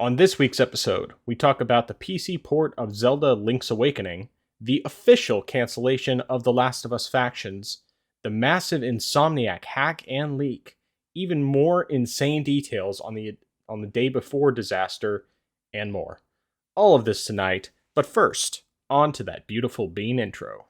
On this week's episode, we talk about the PC port of Zelda Link's Awakening, the official cancellation of The Last of Us Factions, the massive Insomniac hack and leak, even more insane details on the day before disaster, and more. All of this tonight, but first, on to that beautiful bean intro.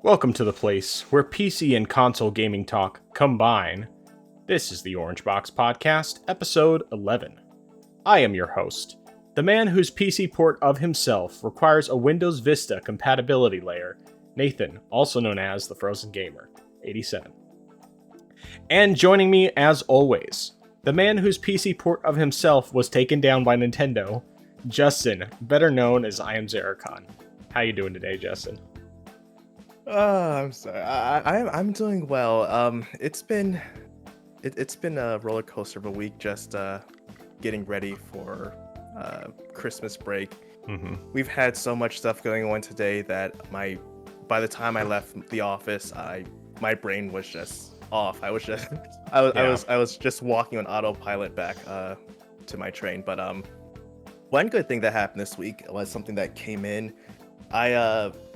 Welcome to the place where PC and console gaming talk combine. This is the Orange Box Podcast, episode 11. I am your host, the man whose PC port of himself requires a Windows Vista compatibility layer, Nathan, also known as the Frozen Gamer, 87. And joining me, as always, the man whose PC port of himself was taken down by Nintendo, Justin, better known as I Am Zeracon. How you doing today, Justin? I'm sorry. I'm doing well. It's been a roller coaster of a week. Just getting ready for Christmas break. Mm-hmm. We've had so much stuff going on today that by the time I left the office, my brain was just off. I was just walking on autopilot back to my train. But one good thing that happened this week was something that came in.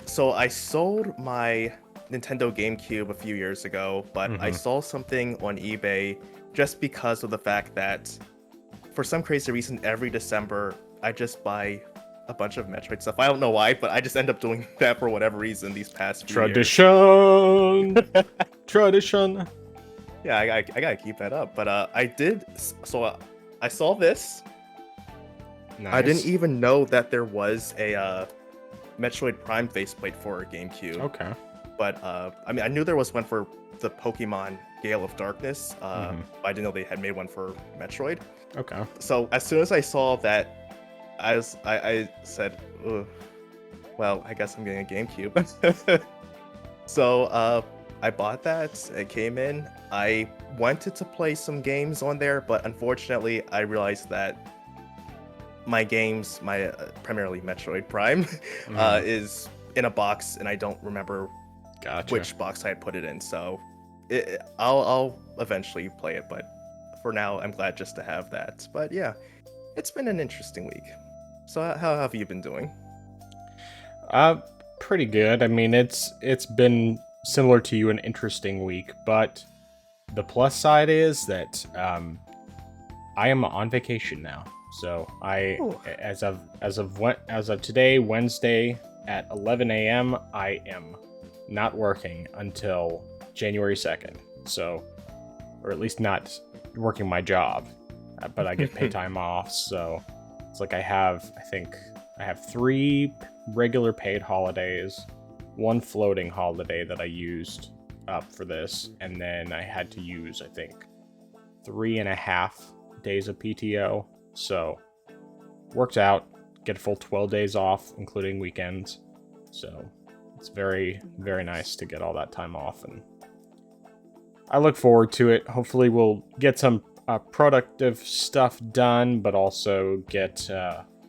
So I sold my Nintendo GameCube a few years ago, but I saw something on eBay just because of the fact that for some crazy reason, every December, I just buy a bunch of Metroid stuff. I don't know why, but I just end up doing that for whatever reason these past few years. Tradition! Yeah, I gotta keep that up. But I did, so I saw this. Nice. I didn't even know that there was a Metroid Prime faceplate for GameCube. Okay. But I knew there was one for the Pokemon Gale of Darkness. But I didn't know they had made one for Metroid. Okay. So as soon as I saw that, I said, ugh, well, I guess I'm getting a GameCube. So I bought that. It came in. I wanted to play some games on there, but unfortunately, I realized that my games, primarily Metroid Prime, is in a box, and I don't remember which box I had put it in. So I'll eventually play it, but for now, I'm glad just to have that. But yeah, it's been an interesting week. So how have you been doing? Pretty good. I mean, it's been similar to you, an interesting week, but the plus side is that I am on vacation now. So as of today, Wednesday at 11 a.m., I am not working until January 2nd. So, or at least not working my job, but I get paid time off. So it's like I have 3 regular paid holidays, 1 floating holiday that I used up for this, and then I had to use, 3.5 days of PTO. So, worked out, get a full 12 days off, including weekends. So, it's very, very nice to get all that time off, and I look forward to it. Hopefully, we'll get some productive stuff done, but also get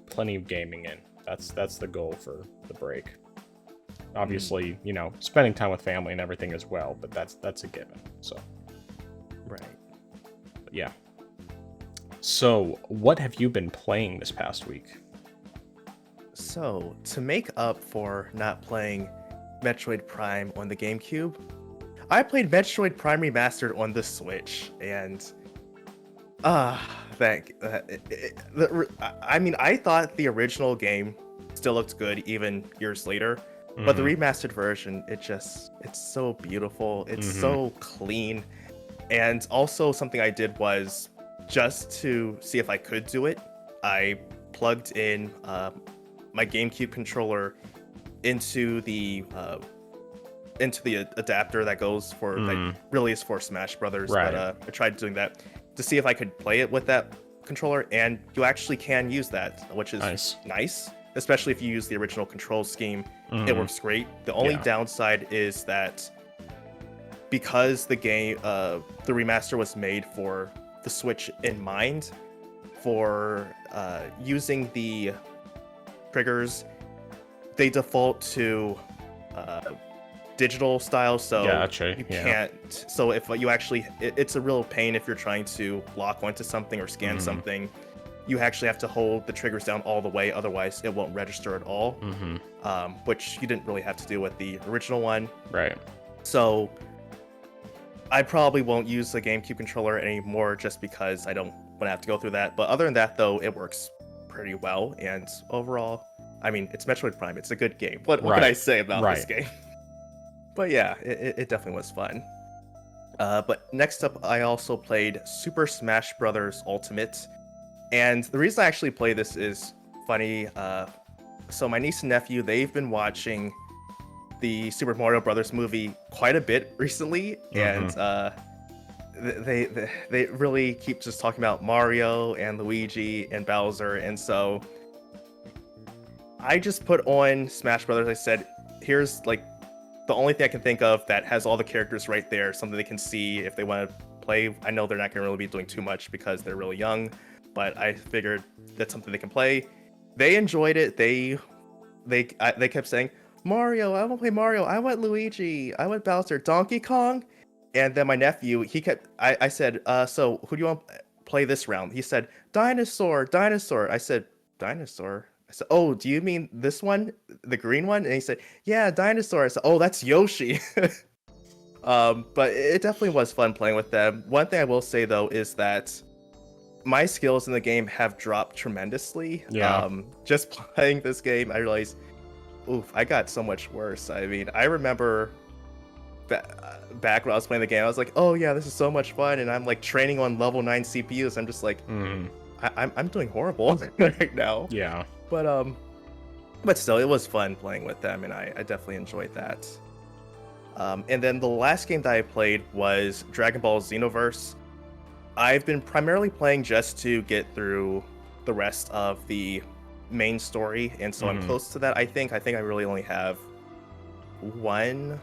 plenty of gaming in. That's the goal for the break. Obviously, spending time with family and everything as well, but that's a given. So, right. But yeah. So, what have you been playing this past week? So, to make up for not playing Metroid Prime on the GameCube, I played Metroid Prime Remastered on the Switch, and I thought the original game still looked good even years later, but the remastered version, it's so beautiful, it's so clean, and also something I did was, just to see if I could do it, I plugged in my GameCube controller into the adapter that goes for that really is for Smash Brothers. Right. But I tried doing that to see if I could play it with that controller, and you actually can use that, which is nice, especially if you use the original control scheme. It works great. The only downside is that because the game, the remaster was made for the Switch in mind for using the triggers. They default to digital style, so you can't. So if you actually, it's a real pain if you're trying to lock onto something or scan something. You actually have to hold the triggers down all the way, otherwise it won't register at all. Which you didn't really have to do with the original one. Right. So I probably won't use the GameCube controller anymore just because I don't want to have to go through that. But other than that, though, it works pretty well. And overall, I mean, it's Metroid Prime. It's a good game. What can I say about this game? But yeah, it definitely was fun. But next up, I also played Super Smash Bros. Ultimate. And the reason I actually play this is funny. So my niece and nephew, they've been watching the Super Mario Brothers movie quite a bit recently, and they really keep just talking about Mario and Luigi and Bowser, and so I just put on Smash Brothers. I said, here's like the only thing I can think of that has all the characters right there, something they can see if they want to play. I know they're not going to really be doing too much because they're really young, but I figured that's something they can play. They enjoyed it. They kept saying, Mario, I want to play Mario. I want Luigi. I want Bowser. Donkey Kong? And then my nephew, I said, so who do you want to play this round? He said, Dinosaur. I said, Dinosaur? I said, oh, do you mean this one? The green one? And he said, yeah, Dinosaur. I said, oh, that's Yoshi. But it definitely was fun playing with them. One thing I will say, though, is that my skills in the game have dropped tremendously. Just playing this game, I realized, oof, I got so much worse. I mean, I remember back when I was playing the game, I was like, oh yeah, this is so much fun, and I'm like training on level 9 CPUs. I'm just like, I'm doing horrible right now. Yeah. But still, it was fun playing with them, and I definitely enjoyed that. And then the last game that I played was Dragon Ball Xenoverse. I've been primarily playing just to get through the rest of the main story, and so I'm close to that. I think I really only have one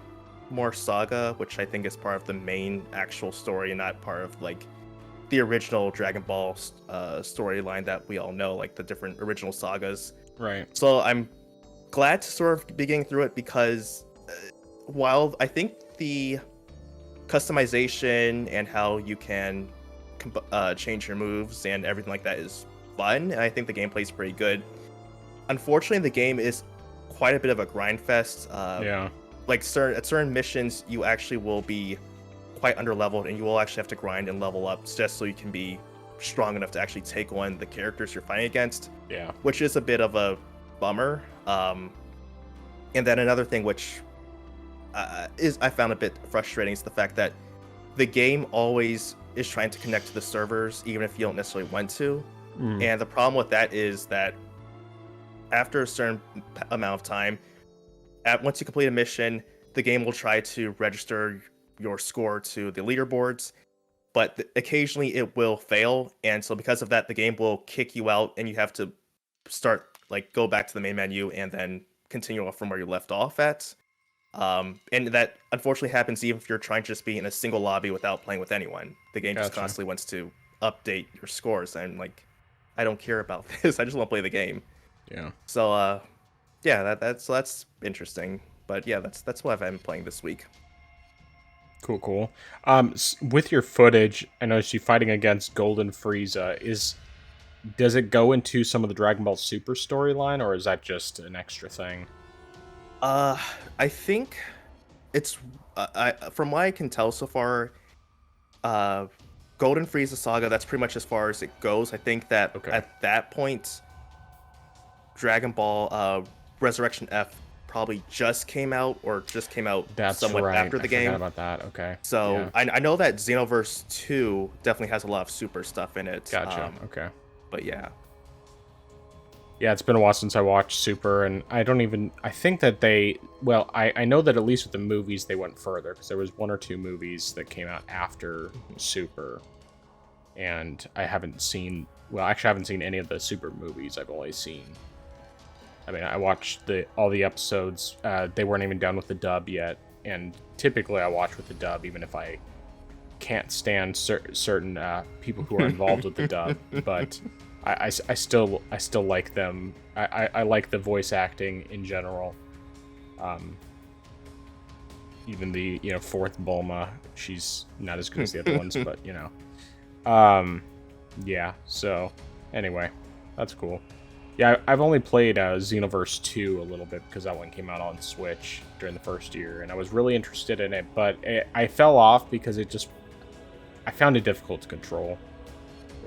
more saga, which I think is part of the main actual story and not part of like the original Dragon Ball storyline that we all know, like the different original sagas. Right. So I'm glad to sort of be getting through it because while I think the customization and how you can change your moves and everything like that is fun, and I think the gameplay is pretty good. Unfortunately, the game is quite a bit of a grind fest. Like at certain missions, you actually will be quite underleveled, and you will actually have to grind and level up just so you can be strong enough to actually take on the characters you're fighting against. Yeah. Which is a bit of a bummer. And then another thing which I found a bit frustrating is the fact that the game always is trying to connect to the servers, even if you don't necessarily want to. And the problem with that is that after a certain amount of time, once you complete a mission, the game will try to register your score to the leaderboards, but occasionally it will fail, and so because of that, the game will kick you out, and you have to go back to the main menu and then continue off from where you left off at. And that unfortunately happens even if you're trying to just be in a single lobby without playing with anyone. The game just constantly wants to update your scores, and like, I don't care about this. I just want to play the game. Yeah. So, that's interesting. But yeah, that's what I've been playing this week. Cool. With your footage, I noticed you fighting against Golden Frieza. Does it go into some of the Dragon Ball Super storyline, or is that just an extra thing? I think it's from what I can tell so far, Golden Frieza Saga, that's pretty much as far as it goes. I think that at that point, Dragon Ball Resurrection F probably just came out somewhat after the game. I forgot about that. Okay. So yeah. I know that Xenoverse 2 definitely has a lot of super stuff in it. Gotcha. Okay. But yeah. Yeah, it's been a while since I watched Super, and I think that I know that at least with the movies they went further, because there was one or two movies that came out after Super, and I haven't seen any of the Super movies. I've only seen, I watched all the episodes. They weren't even done with the dub yet, and typically I watch with the dub, even if I can't stand certain people who are involved with the dub, but I still like them. I like the voice acting in general. Even the fourth Bulma, she's not as good as the other ones, but yeah. So anyway, that's cool. Yeah, I've only played Xenoverse 2 a little bit because that one came out on Switch during the first year, and I was really interested in it, but I fell off because I found it difficult to control.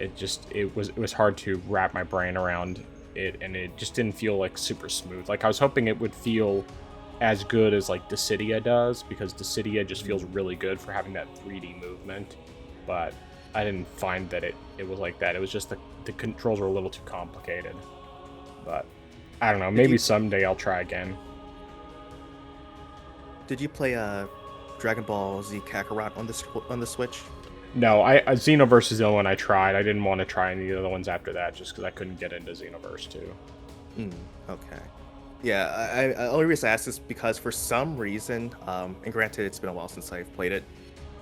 It was hard to wrap my brain around it, and it just didn't feel like super smooth. Like I was hoping it would feel as good as like Dissidia does, because Dissidia just feels really good for having that 3D movement, but I didn't find that it was like that. It was just the controls were a little too complicated. But I don't know, maybe someday I'll try again. Did you play Dragon Ball Z Kakarot on the Switch? No, Xenoverse is the only one I tried. I didn't want to try any of the other ones after that just because I couldn't get into Xenoverse 2. Okay. Yeah, I only reason I asked this because for some reason, and granted it's been a while since I've played it,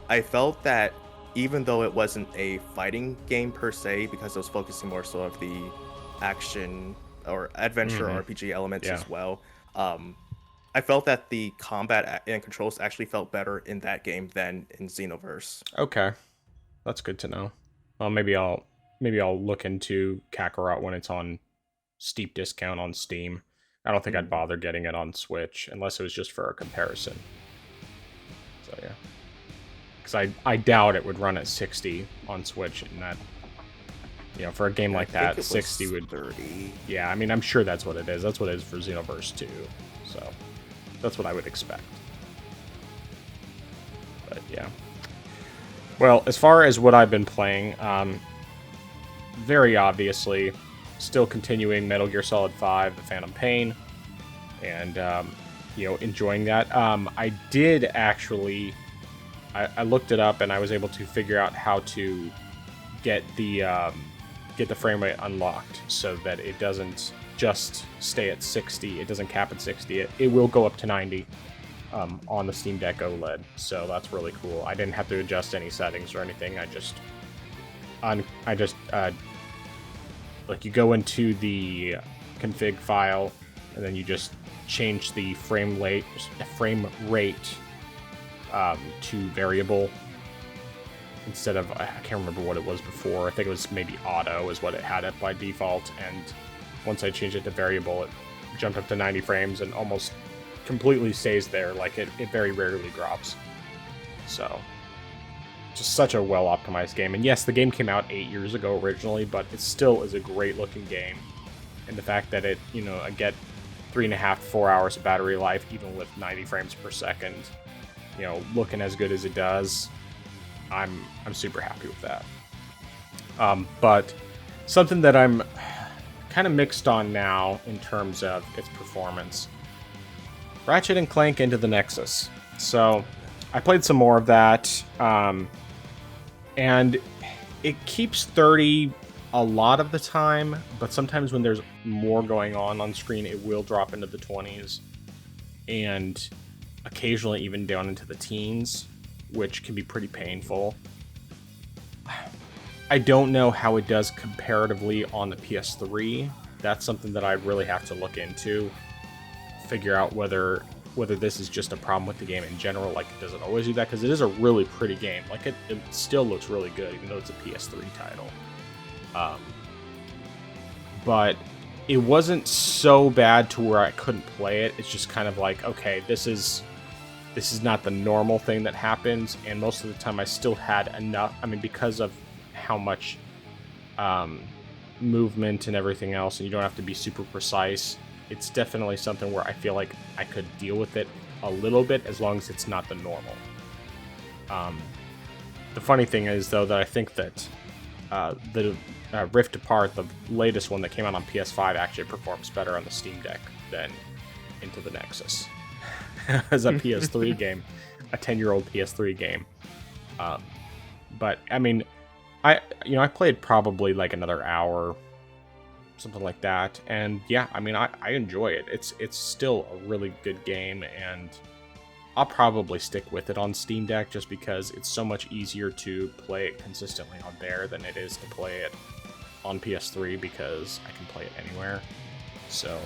I felt that even though it wasn't a fighting game per se, because it was focusing more so of the action or adventure RPG elements as well, I felt that the combat and controls actually felt better in that game than in Xenoverse. Okay, that's good to know. Well, maybe I'll look into Kakarot when it's on steep discount on Steam. I don't think I'd bother getting it on Switch unless it was just for a comparison. So yeah, because I doubt it would run at 60 on Switch, and that, for a game like that, 60 would 30. Yeah, I mean, I'm sure that's what it is. That's what it is for Xenoverse 2. So that's what I would expect. But yeah. Well, as far as what I've been playing, very obviously, still continuing Metal Gear Solid 5, The Phantom Pain, and enjoying that. I did actually, I looked it up and I was able to figure out how to get the frame rate unlocked so that it doesn't just stay at 60. It doesn't cap at 60. It will go up to 90 on the Steam Deck OLED. So that's really cool. I didn't have to adjust any settings or anything. Like you go into the config file and then you just change the frame rate to variable instead of, I can't remember what it was before. I think it was maybe auto is what it had it by default, and once I changed it to variable, it jumped up to 90 frames and almost completely stays there. Like it very rarely drops. So just such a well optimized game. And yes, the game came out 8 years ago originally, but it still is a great looking game. And the fact that it, I get 3.5 to 4 hours of battery life, even with 90 frames per second, looking as good as it does, I'm super happy with that. But something that I'm kind of mixed on now in terms of its performance, Ratchet and Clank Into the Nexus. So I played some more of that, and it keeps 30 a lot of the time, but sometimes when there's more going on screen, it will drop into the 20s, and occasionally even down into the teens, which can be pretty painful. I don't know how it does comparatively on the PS3. That's something that I really have to look into, figure out whether this is just a problem with the game in general. Like, does it always do that? Because it is a really pretty game. Like, it still looks really good, even though it's a PS3 title. But it wasn't so bad to where I couldn't play it. It's just kind of like, okay, this is not the normal thing that happens, and most of the time I still had enough. I mean, because of how much movement and everything else, and you don't have to be super precise, it's definitely something where I feel like I could deal with it a little bit as long as it's not the normal. The funny thing is, though, that I think that the Rift Apart, the latest one that came out on PS5, actually performs better on the Steam Deck than Into the Nexus. As a PS3 game, a 10-year-old PS3 game. But I mean, I played probably like another hour, something like that, and yeah, I mean, I enjoy it. It's still a really good game, and I'll probably stick with it on Steam Deck just because it's so much easier to play it consistently on there than it is to play it on PS3 because I can play it anywhere. So,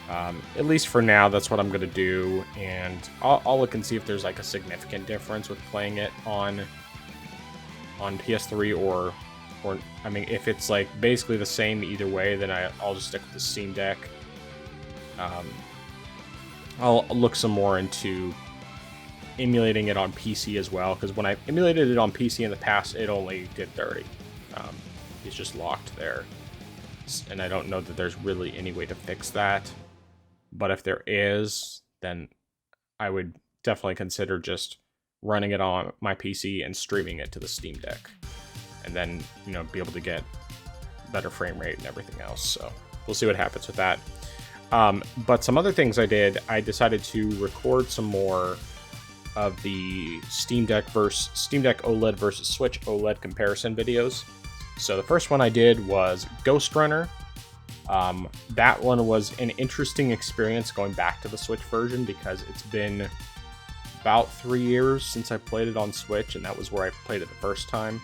at least for now, that's what I'm going to do, and I'll look and see if there's like a significant difference with playing it on PS3 or I mean, if it's like basically the same either way, then I'll just stick with the Steam Deck. I'll look some more into emulating it on PC as well, because when I emulated it on PC in the past, it only did 30. It's just locked there. And I don't know that there's really any way to fix that. But if there is, then I would definitely consider just running it on my PC and streaming it to the Steam Deck. And then, you know, be able to get better frame rate and everything else. So we'll see what happens with that. But some other things I did, I decided to record some more of the Steam Deck OLED versus Switch OLED comparison videos. So the first one I did was Ghost Runner. That one was an interesting experience going back to the Switch version because it's been about 3 years since I played it on Switch, and that was where I played it the first time.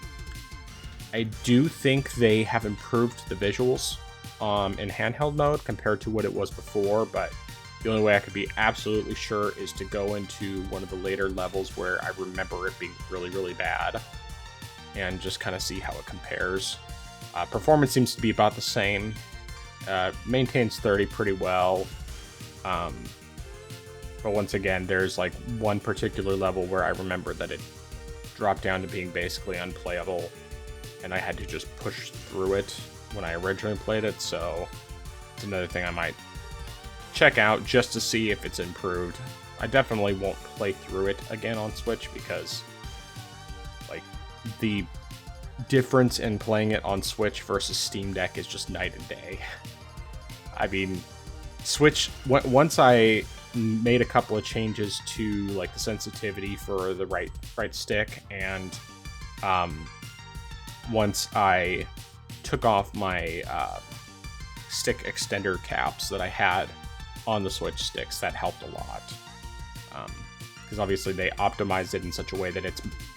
I do think they have improved the visuals in handheld mode compared to what it was before, but the only way I could be absolutely sure is to go into one of the later levels where I remember it being really, really bad and just kind of see how it compares. Performance seems to be about the same. Maintains 30 pretty well. But once again, there's like one particular level where I remember that it dropped down to being basically unplayable, and I had to just push through it when I originally played it, so it's another thing I might check out just to see if it's improved. I definitely won't play through it again on Switch because, like, the difference in playing it on Switch versus Steam Deck is just night and day. I mean, Switch, once I made a couple of changes to, like, the sensitivity for the right stick, and once I took off my stick extender caps that I had on the Switch sticks, that helped a lot. Because obviously they optimized it in such a way that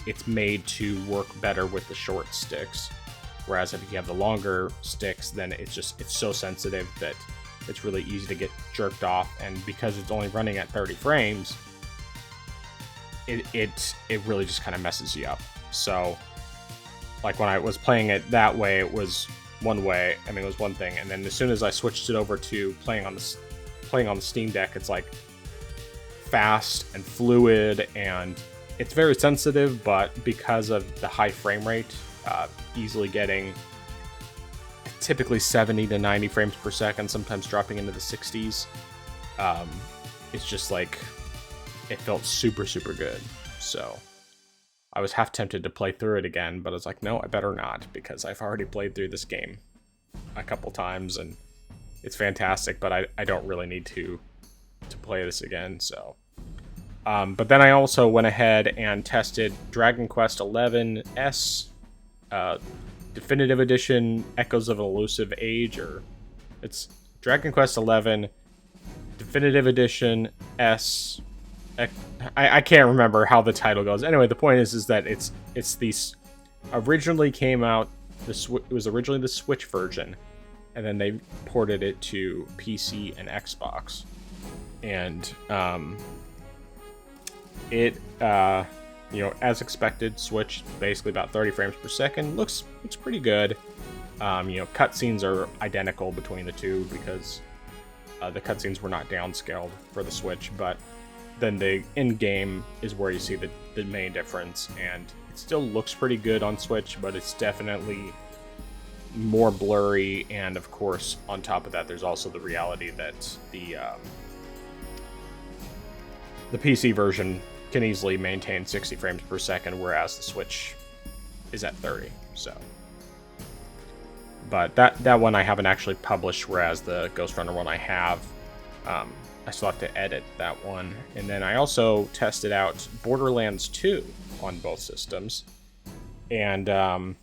it's made to work better with the short sticks. Whereas if you have the longer sticks, then it's so sensitive that it's really easy to get jerked off. And because it's only running at 30 frames, it really just kind of messes you up. So, like, when I was playing it that way, it was one way. I mean, it was one thing, and then as soon as I switched it over to playing on the Steam Deck, it's like fast and fluid, and it's very sensitive. But because of the high frame rate, easily getting typically 70 to 90 frames per second, sometimes dropping into the 60s, it's just like it felt super, super good. So I was half tempted to play through it again, but I was like, no, I better not, because I've already played through this game a couple times, and it's fantastic, but I don't really need to play this again, so. But then I also went ahead and tested Dragon Quest XI S, Definitive Edition, Echoes of an Elusive Age, or it's Dragon Quest XI, Definitive Edition S. I can't remember how the title goes. Anyway, the point is that it's these originally came out. It was originally the Switch version, and then they ported it to PC and Xbox. And it as expected, Switch basically about 30 frames per second. Looks pretty good. Cutscenes are identical between the two because the cutscenes were not downscaled for the Switch, but then the in-game is where you see the main difference, and it still looks pretty good on Switch, but it's definitely more blurry, and of course, on top of that, there's also the reality that the PC version can easily maintain 60 frames per second, whereas the Switch is at 30, so. But that one I haven't actually published, whereas the Ghost Runner one I have. I still have to edit that one. And then I also tested out Borderlands 2 on both systems. And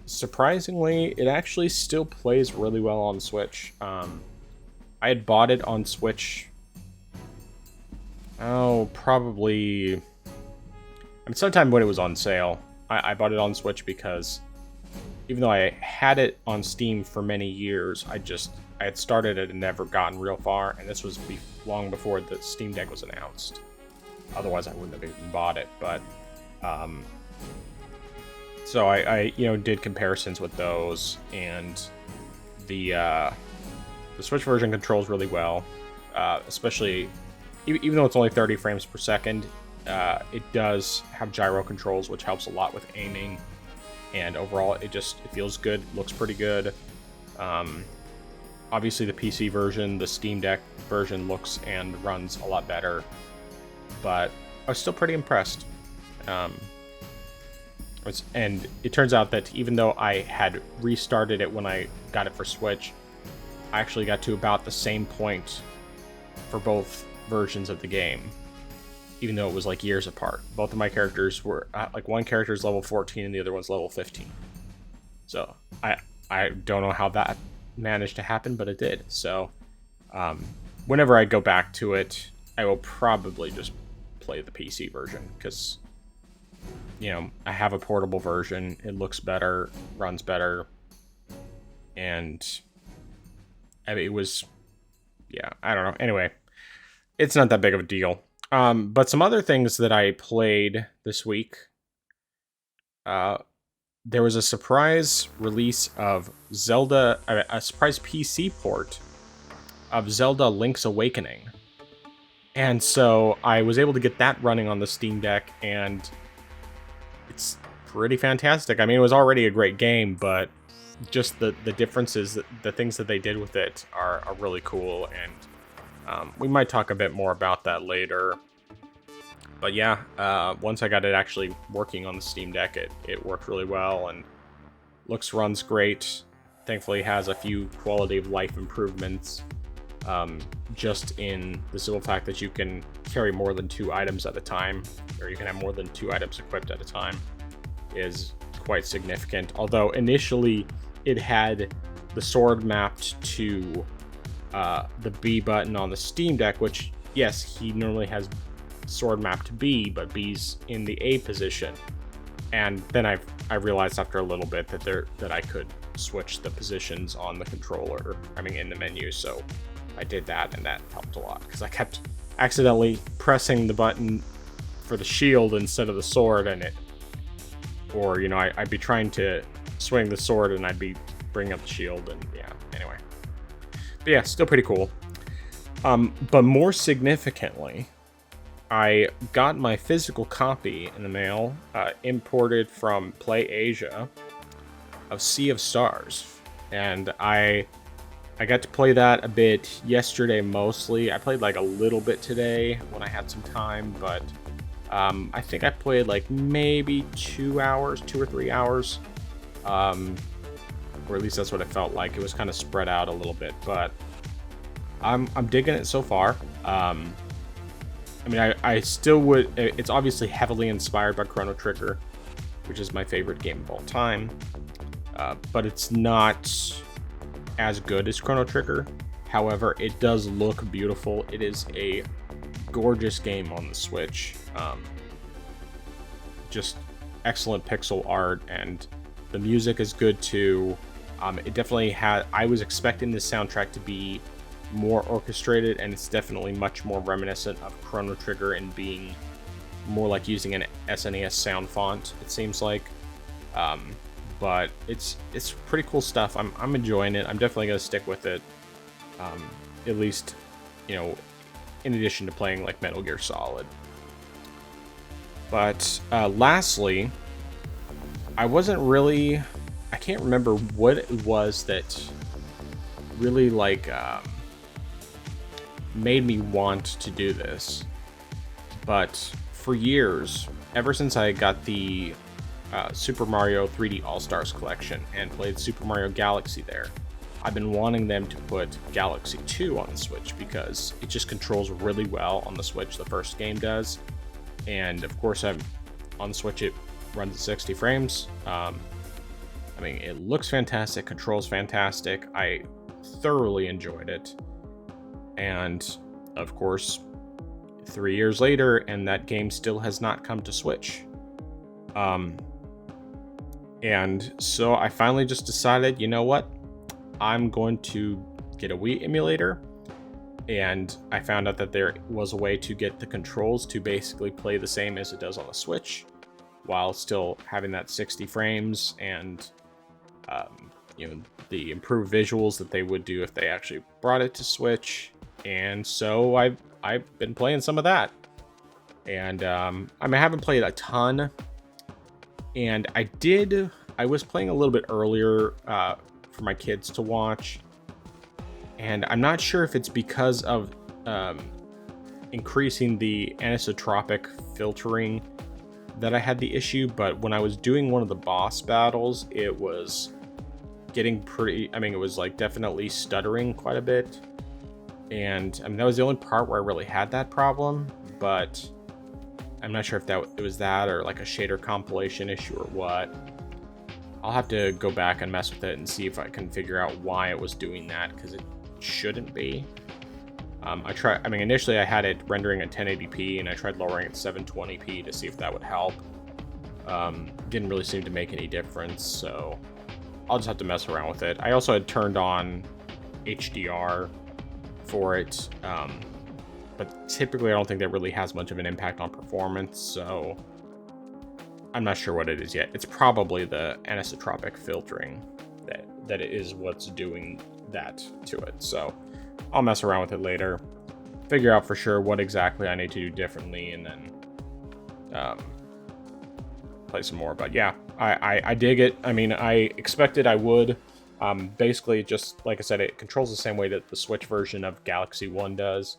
surprisingly, it actually still plays really well on Switch. I had bought it on Switch Oh, probably... I mean, sometime when it was on sale. I bought it on Switch because even though I had it on Steam for many years, I had started it and never gotten real far, and this was long before the Steam Deck was announced. Otherwise, I wouldn't have even bought it, but... So I did comparisons with those, and the Switch version controls really well, especially even though it's only 30 frames per second. It does have gyro controls, which helps a lot with aiming, and overall it feels good, looks pretty good. Obviously the PC version, the Steam Deck version looks and runs a lot better, but I was still pretty impressed. And it turns out that even though I had restarted it when I got it for Switch, I actually got to about the same point for both versions of the game, even though it was like years apart. Both of my characters were like, one character is level 14 and the other one's level 15. So I don't know how that managed to happen, but it did. So whenever I go back to it, I will probably just play the PC version because, I have a portable version. It looks better, runs better, and I mean, it was, I don't know. Anyway, it's not that big of a deal. But some other things that I played this week. There was a surprise release of Zelda, a surprise PC port of Zelda Link's Awakening. And so I was able to get that running on the Steam Deck, and it's pretty fantastic. I mean, it was already a great game, but just the differences, the things that they did with it are really cool, and we might talk a bit more about that later. But yeah, once I got it actually working on the Steam Deck, it worked really well, and runs great. Thankfully has a few quality of life improvements, just in the simple fact that you can carry more than 2 items at a time, or you can have more than 2 items equipped at a time, is quite significant. Although initially it had the sword mapped to the B button on the Steam Deck, which, yes, he normally has sword mapped to B, but B's in the A position. And then I realized after a little bit that I could switch the positions on the controller, in the menu, so I did that, and that helped a lot, because I kept accidentally pressing the button for the shield instead of the sword, and I'd be trying to swing the sword, and I'd be bringing up the shield, and anyway. But yeah, still pretty cool. But more significantly, I got my physical copy in the mail, imported from Play Asia, of Sea of Stars, and I got to play that a bit yesterday mostly. I played like a little bit today when I had some time, but I think I played like maybe 2 or 3 hours, or at least that's what it felt like. It was kind of spread out a little bit, but I'm digging it so far. I still would. It's obviously heavily inspired by Chrono Trigger, which is my favorite game of all time, but it's not as good as Chrono Trigger. However, it does look beautiful. It is a gorgeous game on the Switch. Just excellent pixel art, and the music is good too. It definitely had. I was expecting the soundtrack to be more orchestrated, and it's definitely much more reminiscent of Chrono Trigger and being more like using an SNES sound font, it seems like. But it's pretty cool stuff. I'm enjoying it. I'm definitely gonna stick with it, at least, in addition to playing like Metal Gear Solid. But lastly, I can't remember what it was that really made me want to do this, but for years, ever since I got the Super Mario 3D All-Stars collection and played Super Mario Galaxy there, I've been wanting them to put Galaxy 2 on the Switch, because it just controls really well on the Switch. The first game does, and of course on the Switch it runs at 60 frames. It looks fantastic, controls fantastic. I thoroughly enjoyed it. And of course, 3 years later, and that game still has not come to Switch. And so I finally just decided, you know what? I'm going to get a Wii emulator. And I found out that there was a way to get the controls to basically play the same as it does on the Switch, while still having that 60 frames and, the improved visuals that they would do if they actually brought it to Switch. And so I've been playing some of that. And I haven't played a ton. And I was playing a little bit earlier for my kids to watch. And I'm not sure if it's because of increasing the anisotropic filtering that I had the issue, but when I was doing one of the boss battles, it was getting it was like definitely stuttering quite a bit. And that was the only part where I really had that problem, but I'm not sure if it was that or like a shader compilation issue or what. I'll have to go back and mess with it and see if I can figure out why it was doing that, because it shouldn't be. Initially I had it rendering at 1080p and I tried lowering it to 720p to see if that would help. Didn't really seem to make any difference, so I'll just have to mess around with it. I also had turned on HDR for it, but typically I don't think that really has much of an impact on performance, so I'm not sure what it is yet. It's probably the anisotropic filtering that is what's doing that to it. So I'll mess around with it later, figure out for sure what exactly I need to do differently, and then play some more. But yeah, I dig it. I expected I would. Basically, just like I said, it controls the same way that the Switch version of Galaxy 1 does.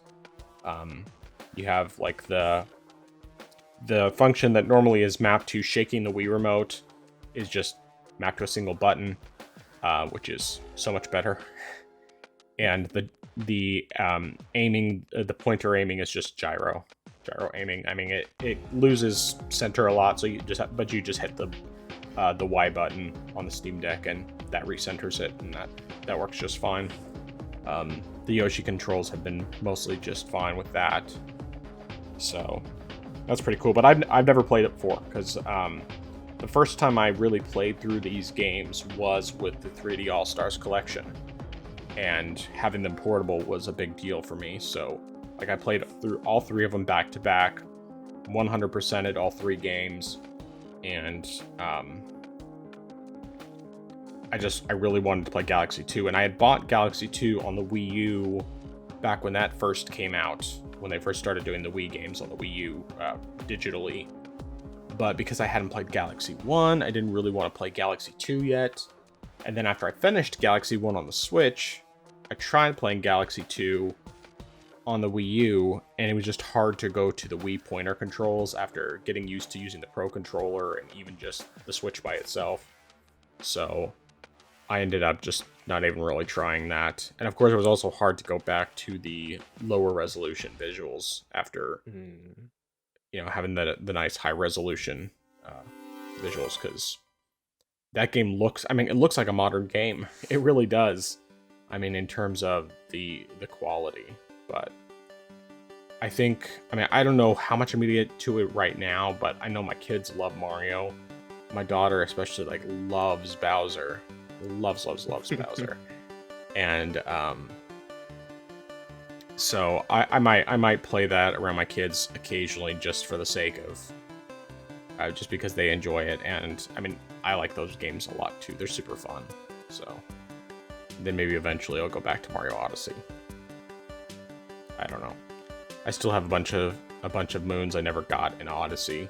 You have like the function that normally is mapped to shaking the Wii remote is just mapped to a single button, which is so much better. And the aiming, the pointer aiming is just gyro aiming. It loses center a lot, so you just hit the Y button on the Steam Deck and that recenters it, and that works just fine. The Yoshi controls have been mostly just fine with that, so that's pretty cool. But I've never played it before, because the first time I really played through these games was with the 3D All-Stars collection, and having them portable was a big deal for me. So like I played through all three of them back to back, 100%ed all three games, and I really wanted to play Galaxy 2, and I had bought Galaxy 2 on the Wii U back when that first came out, when they first started doing the Wii games on the Wii U digitally. But because I hadn't played Galaxy 1, I didn't really want to play Galaxy 2 yet. And then after I finished Galaxy 1 on the Switch, I tried playing Galaxy 2 on the Wii U, and it was just hard to go to the Wii pointer controls after getting used to using the Pro Controller and even just the Switch by itself. So I ended up just not even really trying that. And of course, it was also hard to go back to the lower resolution visuals after, having the nice high resolution visuals, because that game looks, it looks like a modern game. It really does. In terms of the quality. But I think, I don't know how much I'm gonna get to it right now, but I know my kids love Mario. My daughter especially loves Bowser. Loves Bowser. And so I might play that around my kids occasionally, just for the sake of just because they enjoy it. And I like those games a lot too. They're super fun. So then maybe eventually I'll go back to Mario Odyssey. I don't know. I still have a bunch of moons I never got in Odyssey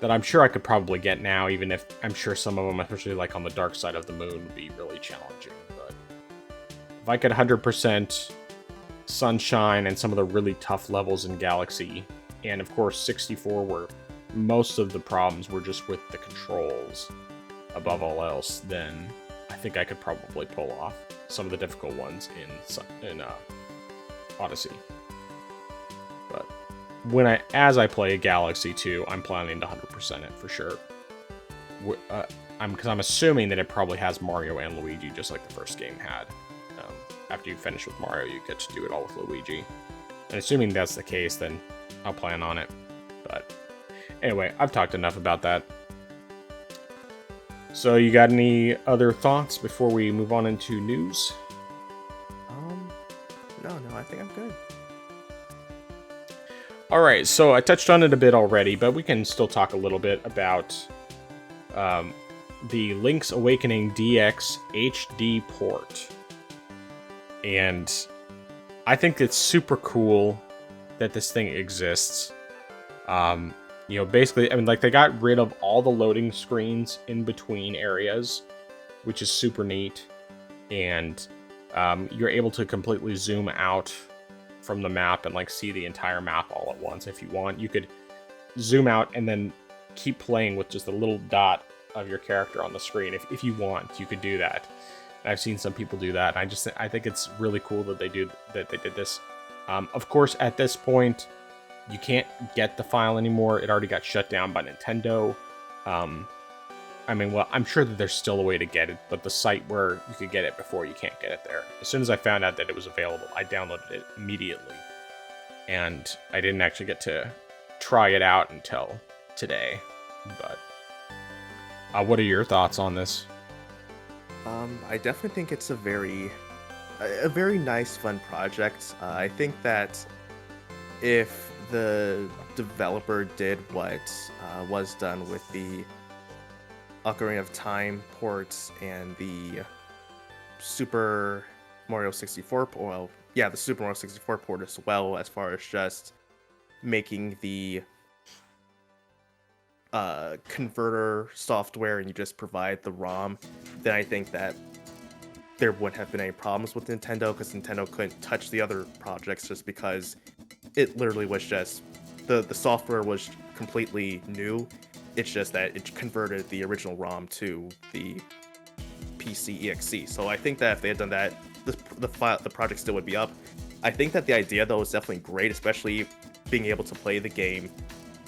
that I'm sure I could probably get now, even if I'm sure some of them, especially on the dark side of the moon, would be really challenging. But if I could 100% Sunshine and some of the really tough levels in Galaxy, and of course 64, where most of the problems were just with the controls above all else, then I think I could probably pull off some of the difficult ones in Odyssey. But as I play Galaxy 2, I'm planning to 100% it for sure. Because I'm assuming that it probably has Mario and Luigi, just like the first game had. After you finish with Mario, you get to do it all with Luigi. And assuming that's the case, then I'll plan on it. But anyway, I've talked enough about that. So you got any other thoughts before we move on into news? No, I think I'm good. All right, so I touched on it a bit already, but we can still talk a little bit about the Link's Awakening DX HD port. And I think it's super cool that this thing exists. Basically, I mean, like, they got rid of all the loading screens in between areas, which is super neat. And you're able to completely zoom out from the map and, like, see the entire map all at once if you want. You could zoom out and then keep playing with just a little dot of your character on the screen. If you want, you could do that. And I've seen some people do that. And I think it's really cool that they did this. Of course, at this point, you can't get the file anymore. It already got shut down by Nintendo. I'm sure that there's still a way to get it, but the site where you could get it before, you can't get it there. As soon as I found out that it was available, I downloaded it immediately. And I didn't actually get to try it out until today. But what are your thoughts on this? I definitely think it's a very nice, fun project. I think that if the developer did what was done with the Ocarina of Time ports and the Super Mario 64, the Super Mario 64 port as well, as far as just making the converter software and you just provide the ROM, then I think that there wouldn't have been any problems with Nintendo, because Nintendo couldn't touch the other projects just because it literally was just the software was completely new. It's just that it converted the original ROM to the PC EXE. So I think that if they had done that, the project still would be up. I think that the idea, though, is definitely great, especially being able to play the game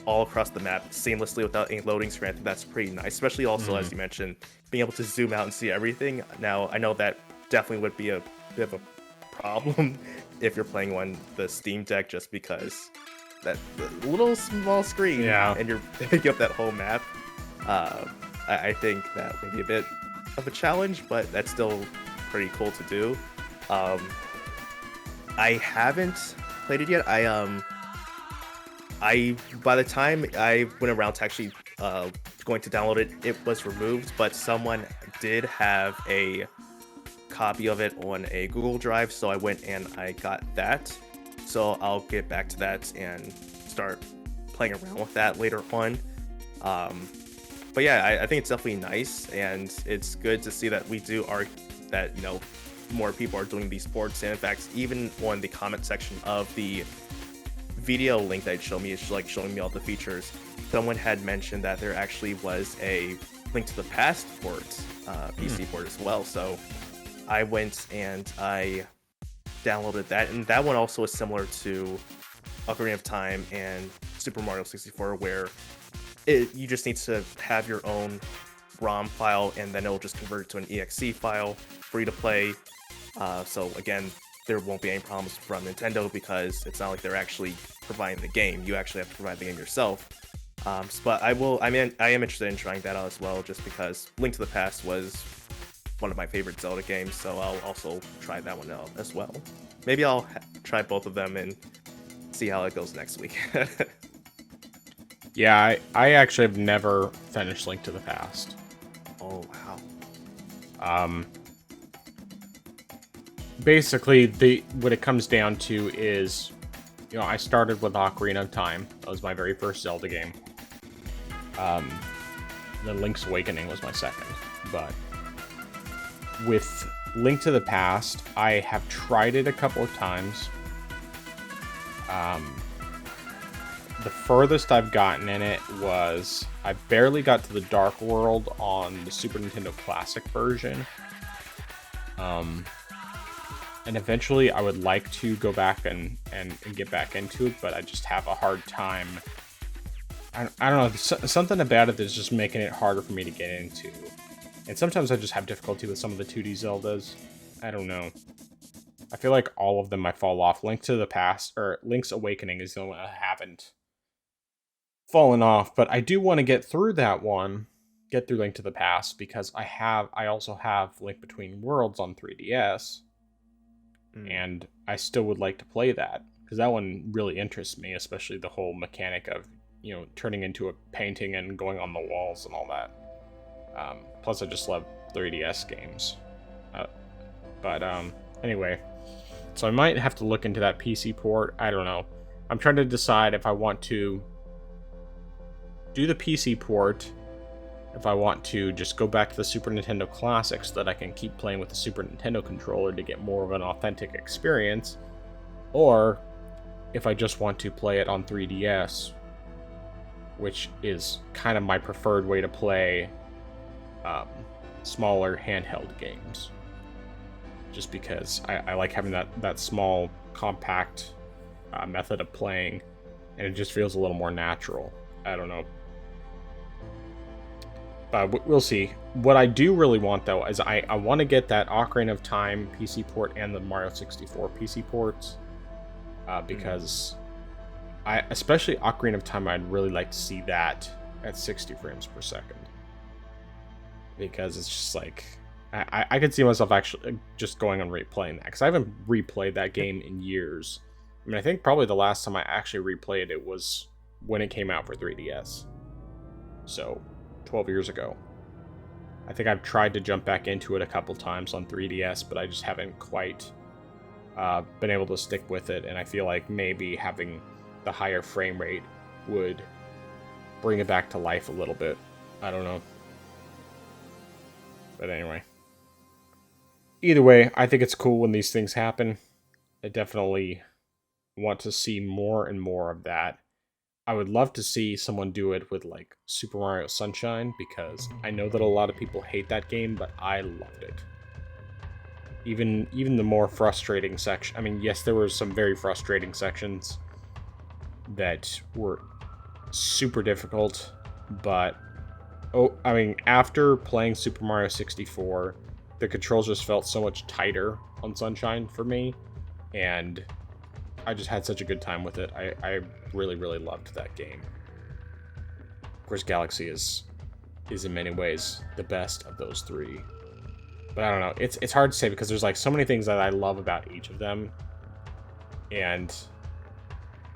all across the map seamlessly without any loading screen. I think that's pretty nice, especially also, as you mentioned, being able to zoom out and see everything. Now, I know that definitely would be a bit of a problem if you're playing on the Steam Deck, just because that little small screen, and you're picking up that whole map. I think that would be a bit of a challenge, but that's still pretty cool to do. I haven't played it yet. By the time I went around to actually going to download it, it was removed, but someone did have a copy of it on a Google Drive, so I went and I got that. So I'll get back to that and start playing around with that later on. But yeah, I think it's definitely nice, and it's good to see that more people are doing these ports. And in fact, even on the comment section of the video link that showed me, it's like showing me all the features, someone had mentioned that there actually was a Link to the Past port, PC port as well. So I went and I downloaded that, and that one also is similar to Ocarina of Time and Super Mario 64, where you just need to have your own ROM file, and then it'll just convert it to an EXE file for you to play. So again, there won't be any problems from Nintendo, because it's not like they're actually providing the game. You actually have to provide the game yourself. But I am interested in trying that out as well, just because Link to the Past was one of my favorite Zelda games, so I'll also try that one out as well. Maybe I'll try both of them and see how it goes next week. Yeah, I actually have never finished Link to the Past. Oh, wow. Basically, what it comes down to is, I started with Ocarina of Time. That was my very first Zelda game. Then Link's Awakening was my second. But with Link to the Past, I have tried it a couple of times. The furthest I've gotten in it was I barely got to the Dark World on the Super Nintendo Classic version. And eventually I would like to go back and get back into it, but I just have a hard time. I don't know, something about it that's just making it harder for me to get into. And sometimes I just have difficulty with some of the 2D Zeldas. I don't know. I feel like all of them might fall off. Link to the Past, or Link's Awakening is the only one I haven't fallen off, but I do want to get through that one, get through Link to the Past, because I also have Link Between Worlds on 3DS, and I still would like to play that, because that one really interests me, especially the whole mechanic of, turning into a painting and going on the walls and all that. Plus, I just love 3DS games. But anyway, so I might have to look into that PC port. I don't know. I'm trying to decide if I want to do the PC port, if I want to just go back to the Super Nintendo Classic so that I can keep playing with the Super Nintendo controller to get more of an authentic experience, or if I just want to play it on 3DS, which is kind of my preferred way to play smaller handheld games. Just because I like having that small, compact method of playing, and it just feels a little more natural. I don't know. But we'll see. What I do really want, though, is I want to get that Ocarina of Time PC port and the Mario 64 PC ports. Because especially Ocarina of Time, I'd really like to see that at 60 frames per second. Because it's just like, I could see myself actually just going and replaying that. Because I haven't replayed that game in years. I mean, I think probably the last time I actually replayed it was when it came out for 3DS. So, 12 years ago. I think I've tried to jump back into it a couple times on 3DS, but I just haven't quite been able to stick with it, and I feel like maybe having the higher frame rate would bring it back to life a little bit. I don't know. But anyway. Either way, I think it's cool when these things happen. I definitely want to see more and more of that. I would love to see someone do it with like Super Mario Sunshine, because I know that a lot of people hate that game, but I loved it. Even the more frustrating section. I mean, yes, there were some very frustrating sections that were super difficult, but after playing Super Mario 64, the controls just felt so much tighter on Sunshine for me, and I just had such a good time with it. I really, really loved that game. Of course, Galaxy is in many ways the best of those three. But I don't know. It's hard to say, because there's like so many things that I love about each of them. And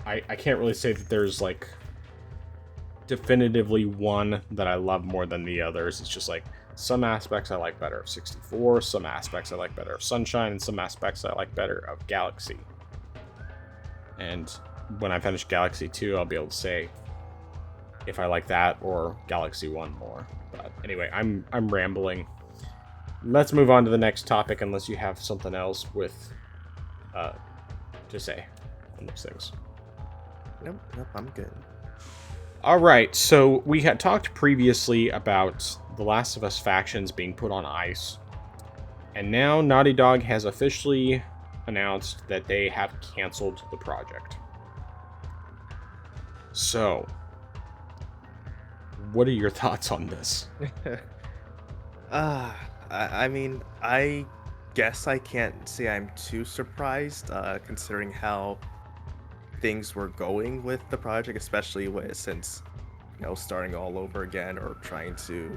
I can't really say that there's like definitively one that I love more than the others. It's just like some aspects I like better of 64, some aspects I like better of Sunshine, and some aspects I like better of Galaxy. And when I finish Galaxy 2, I'll be able to say if I like that or Galaxy 1 more. But anyway, I'm rambling. Let's move on to the next topic, unless you have something else with to say on those things. Nope, I'm good. All right, so we had talked previously about The Last of Us Factions being put on ice. And now Naughty Dog has officially announced that they have canceled the project. So, what are your thoughts on this? I mean, I guess I can't say I'm too surprised, considering how things were going with the project, especially since starting all over again, or trying to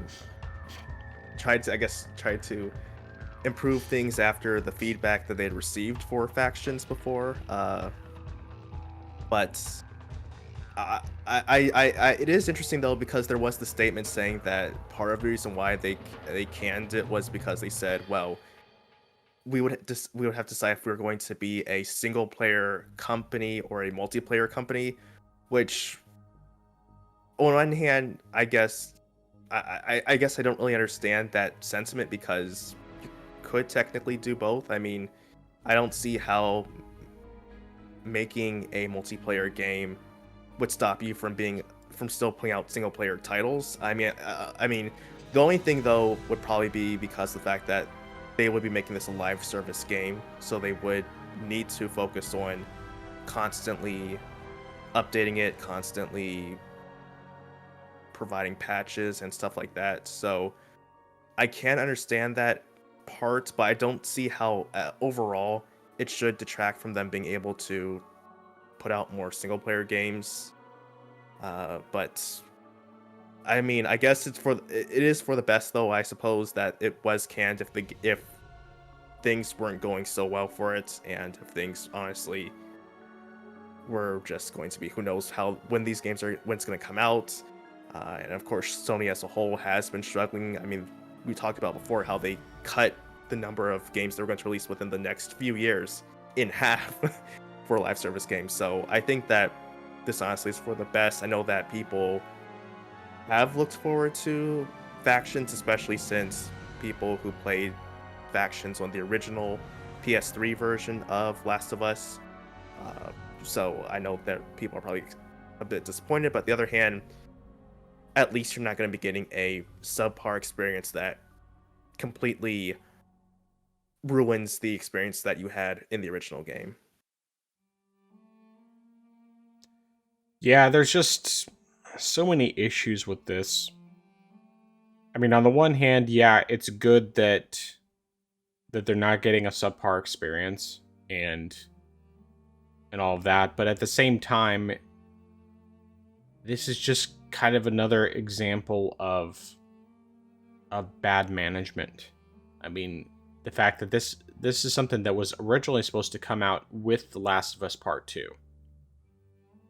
improve things after the feedback that they'd received for Factions before. But it is interesting though, because there was the statement saying that part of the reason why they canned it was because they said, well, we would have to decide if we were going to be a single player company or a multiplayer company, which on one hand, I guess I don't really understand that sentiment, because you could technically do both. I mean, I don't see how making a multiplayer game would stop you from still putting out single player titles. I mean, the only thing though would probably be because of the fact that they would be making this a live service game, so they would need to focus on constantly updating it, constantly providing patches and stuff like that. So I can understand that part, but I don't see how overall it should detract from them being able to put out more single player games. But I mean, I guess it is for the best, though. I suppose that it was canned if things weren't going so well for it, and if things honestly were just going to be, who knows when it's going to come out. And of course, Sony as a whole has been struggling. I mean, we talked about before how they cut the number of games they're going to release within the next few years in half for live service games. So I think that this honestly is for the best. I know that people have looked forward to Factions, especially since people who played Factions on the original PS3 version of Last of Us. So I know that people are probably a bit disappointed, but on the other hand, at least you're not going to be getting a subpar experience that completely ruins the experience that you had in the original game. Yeah, there's just so many issues with this. I mean, on the one hand, yeah, it's good that they're not getting a subpar experience and all of that, but at the same time, this is just kind of another example of bad management. I mean, the fact that this is something that was originally supposed to come out with The Last of Us Part 2.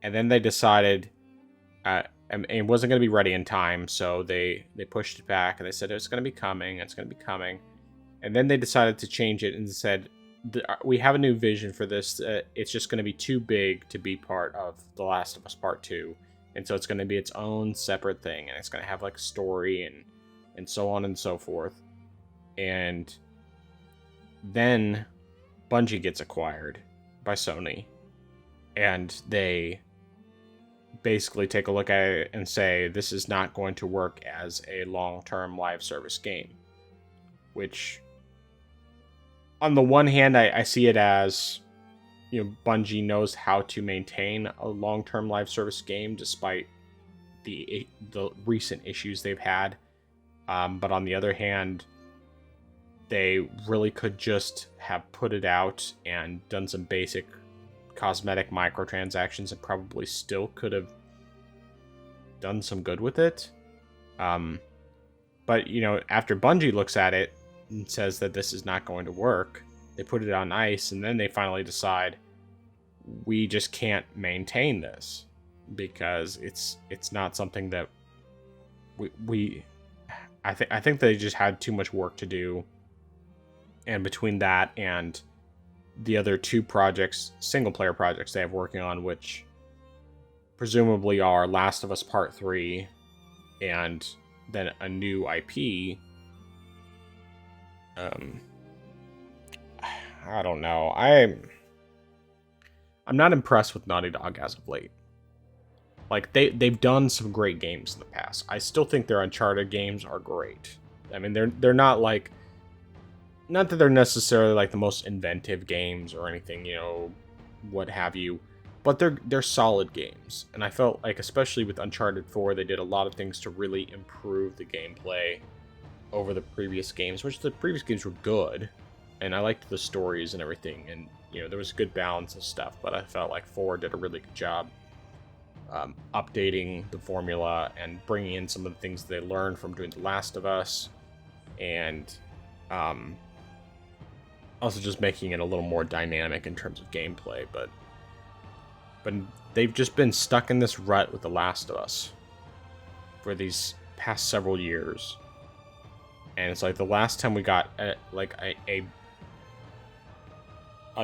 And then they decided it wasn't going to be ready in time, so they pushed it back, and they said it's going to be coming, And then they decided to change it and said, we have a new vision for this. It's just going to be too big to be part of The Last of Us Part 2. And so it's going to be its own separate thing, and it's going to have like a story and so on and so forth. And then Bungie gets acquired by Sony, and they basically take a look at it and say, this is not going to work as a long-term live service game. Which, on the one hand, I see it as, you know, Bungie knows how to maintain a long-term live service game despite the recent issues they've had. But on the other hand, they really could just have put it out and done some basic cosmetic microtransactions and probably still could have done some good with it. But, you know, after Bungie looks at it and says that this is not going to work, they put it on ice, and then they finally decide, we just can't maintain this because it's not something that I think they just had too much work to do. And between that and the other two projects, single player projects they have working on, which presumably are Last of Us Part 3 and then a new IP, I don't know. I'm not impressed with Naughty Dog as of late. Like, they've done some great games in the past. I still think their Uncharted games are great. I mean, they're not like, not that they're necessarily like the most inventive games or anything, you know, what have you, but they're solid games. And I felt like, especially with Uncharted 4, they did a lot of things to really improve the gameplay over the previous games, which the previous games were good, and I liked the stories and everything, and, you know, there was a good balance of stuff, but I felt like 4 did a really good job updating the formula and bringing in some of the things they learned from doing The Last of Us, and also just making it a little more dynamic in terms of gameplay. But they've just been stuck in this rut with The Last of Us for these past several years, and it's like the last time we got a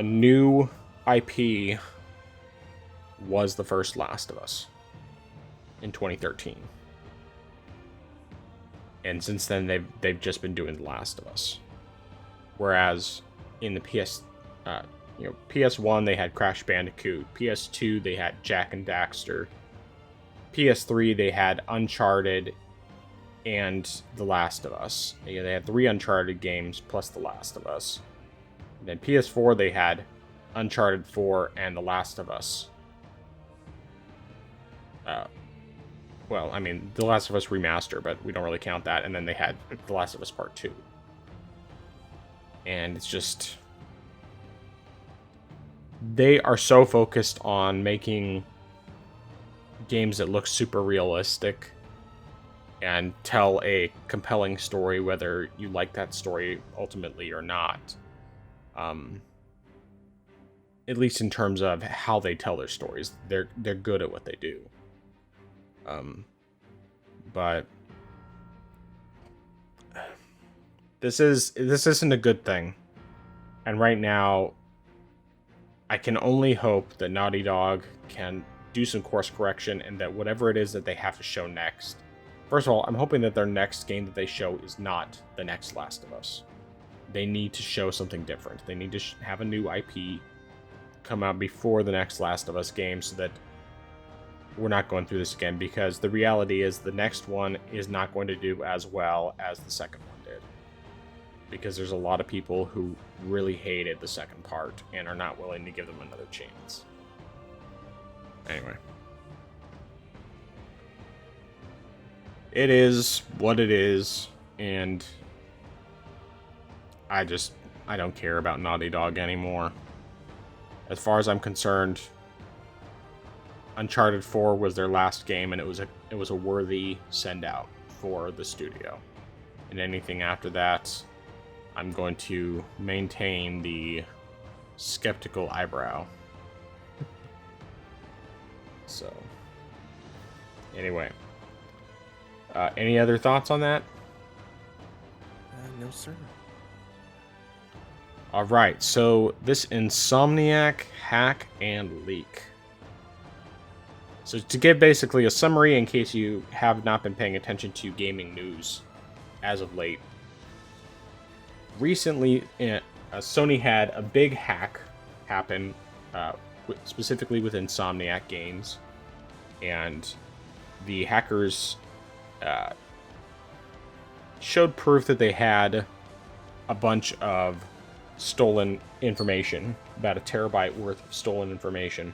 new IP was the first Last of Us in 2013. And since then, they've just been doing The Last of Us. Whereas in the PS1 they had Crash Bandicoot, PS2 they had Jak and Daxter, PS3 they had Uncharted and The Last of Us. They had 3 Uncharted games plus The Last of Us. And then PS4 they had Uncharted 4 and The Last of Us. Well, I mean, The Last of Us Remaster, but we don't really count that. And then they had The Last of Us Part 2. And it's just, they are so focused on making games that look super realistic and tell a compelling story, whether you like that story ultimately or not. At least in terms of how they tell their stories, they're good at what they do. But this isn't a good thing, and right now, I can only hope that Naughty Dog can do some course correction and that whatever it is that they have to show next. First of all, I'm hoping that their next game that they show is not the next Last of Us. They need to show something different. They need to have a new IP come out before the next Last of Us game so that we're not going through this again, because the reality is the next one is not going to do as well as the second one did. Because there's a lot of people who really hated the second part and are not willing to give them another chance. Anyway. It is what it is, and I don't care about Naughty Dog anymore. As far as I'm concerned, Uncharted 4 was their last game, and it was a worthy send-out for the studio. And anything after that, I'm going to maintain the skeptical eyebrow. So, anyway. Any other thoughts on that? No, sir. Alright, so this Insomniac hack and leak. So to give basically a summary in case you have not been paying attention to gaming news as of late. Recently, Sony had a big hack happen, specifically with Insomniac games, and the hackers showed proof that they had a bunch of stolen information, about 1 terabyte worth of stolen information,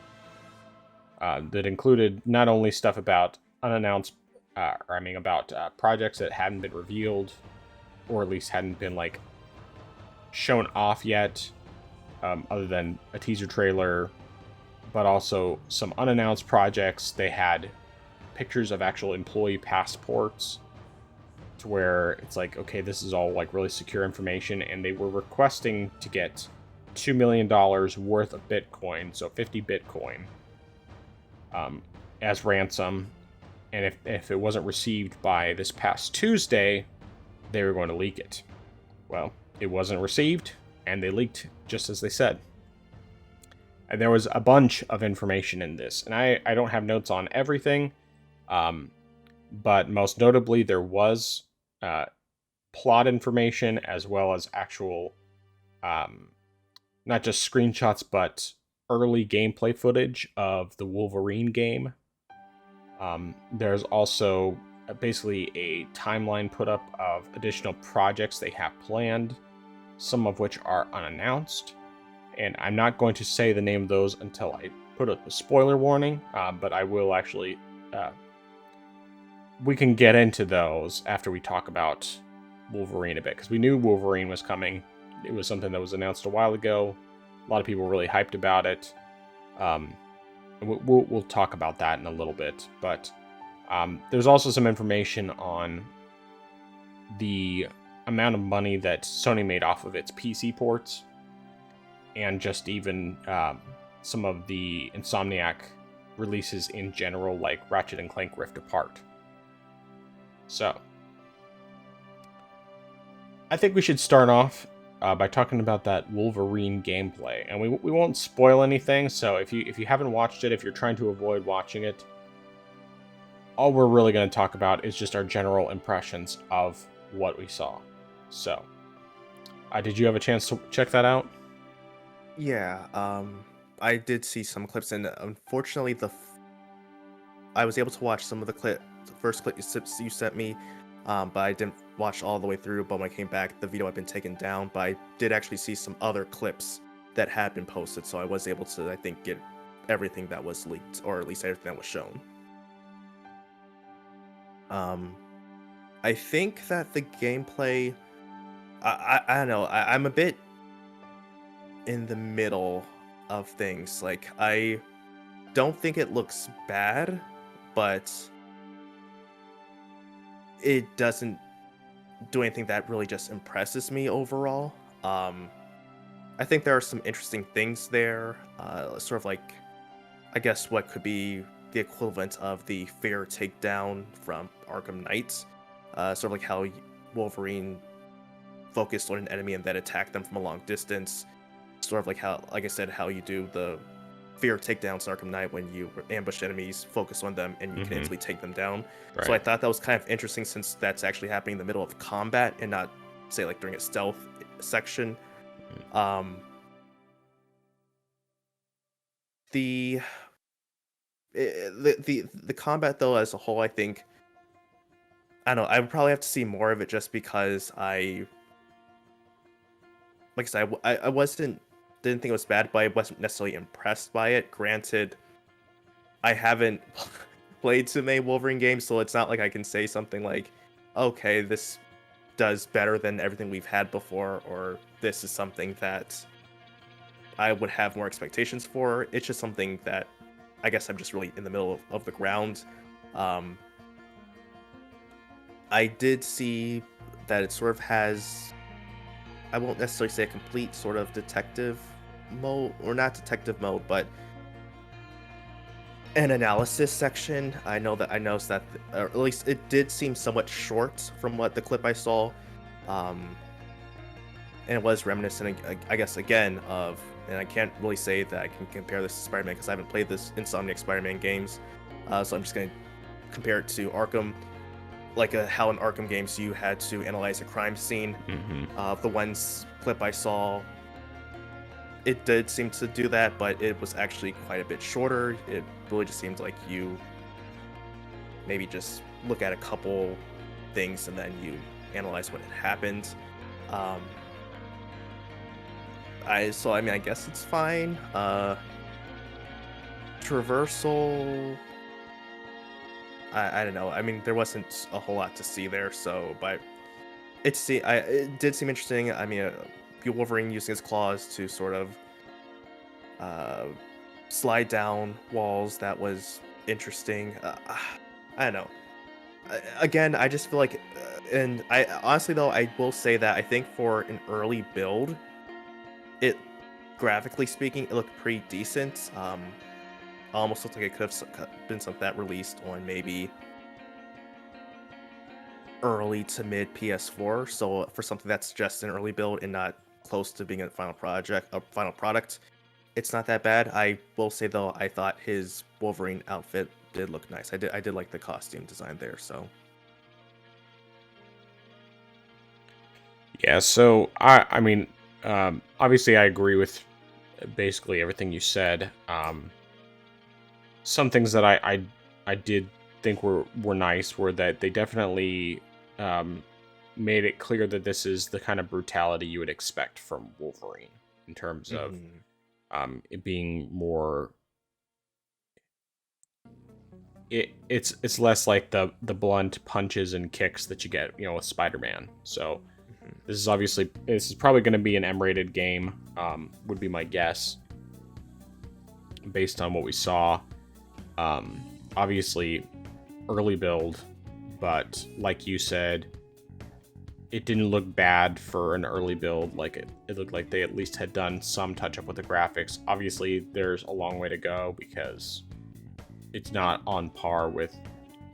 that included not only stuff about unannounced, about projects that hadn't been revealed, or at least hadn't been shown off yet, other than a teaser trailer, but also some unannounced projects. They had pictures of actual employee passports, to where it's okay, this is all really secure information, and they were requesting to get $2 million worth of Bitcoin, so 50 Bitcoin, as ransom. And if it wasn't received by this past Tuesday, they were going to leak it. Well, it wasn't received, and they leaked just as they said. And there was a bunch of information in this, and I don't have notes on everything, but most notably there was plot information, as well as actual, not just screenshots, but early gameplay footage of the Wolverine game. There's also basically a timeline put up of additional projects they have planned, some of which are unannounced. And I'm not going to say the name of those until I put up a spoiler warning, but I will actually... we can get into those after we talk about Wolverine a bit, because we knew Wolverine was coming. It was something that was announced a while ago. A lot of people were really hyped about it. We'll talk about that in a little bit, but there's also some information on the amount of money that Sony made off of its PC ports, and just even some of the Insomniac releases in general, like Ratchet and Clank Rift Apart. So, I think we should start off by talking about that Wolverine gameplay, and we won't spoil anything. So if you haven't watched it, if you're trying to avoid watching it, all we're really going to talk about is just our general impressions of what we saw. So, did you have a chance to check that out? Yeah, I did see some clips, and unfortunately, I was able to watch some of the first clip you sent me, but I didn't watch all the way through. But when I came back, the video had been taken down. But I did actually see some other clips that had been posted, so I was able to, I think, get everything that was leaked, or at least everything that was shown. I think that the gameplay, I don't know, I'm a bit in the middle of things. Like, I don't think it looks bad, but it doesn't do anything that really just impresses me overall. I think there are some interesting things there, sort of like, I guess, what could be the equivalent of the fair takedown from Arkham Knight, sort of like how Wolverine focused on an enemy and then attacked them from a long distance, sort of like how, like I said, how you do the fair takedowns in Arkham Knight when you ambush enemies, focus on them, and you can instantly take them down. Right. So I thought that was kind of interesting since that's actually happening in the middle of combat and not, say, like during a stealth section. The combat though as a whole, I think, I don't know, I would probably have to see more of it just because like I said, I didn't think it was bad, but I wasn't necessarily impressed by it. Granted, I haven't played too many Wolverine games, so it's not like I can say something like, okay, this does better than everything we've had before, or this is something that I would have more expectations for. It's just something that I guess I'm just really in the middle of the ground. I did see that it sort of has, I won't necessarily say a complete sort of detective mode, or not detective mode, but an analysis section. I noticed that, or at least it did seem somewhat short from what the clip I saw. And it was reminiscent, I guess, again, of, and I can't really say that I can compare this to Spider-Man because I haven't played this Insomniac Spider-Man games, so I'm just going to compare it to Arkham, like how in Arkham games you had to analyze a crime scene. The one clip I saw, it did seem to do that, but it was actually quite a bit shorter. It really just seemed like you maybe just look at a couple things and then you analyze what had happened. I mean, I guess it's fine. Traversal, I don't know. I mean, there wasn't a whole lot to see there, so, but it did seem interesting. I mean, Wolverine using his claws to sort of slide down walls, that was interesting. I don't know. Again, I just feel like, and I honestly though, I will say that I think for an early build, it, graphically speaking, it looked pretty decent. Almost looked like it could have been something that released on maybe early to mid PS4. So for something that's just an early build and not close to being a final product, it's not that bad. I will say though, I thought his Wolverine outfit did look nice. I did like the costume design there. So yeah. So I mean, obviously I agree with basically everything you said. Some things that I did think were nice were that they definitely made it clear that this is the kind of brutality you would expect from Wolverine in terms of it being more. It's less like the blunt punches and kicks that you get, with Spider-Man. So this is probably going to be an M-rated game, would be my guess, based on what we saw. Obviously, early build, but like you said, it didn't look bad for an early build. Like it looked like they at least had done some touch-up with the graphics. Obviously, there's a long way to go because it's not on par with,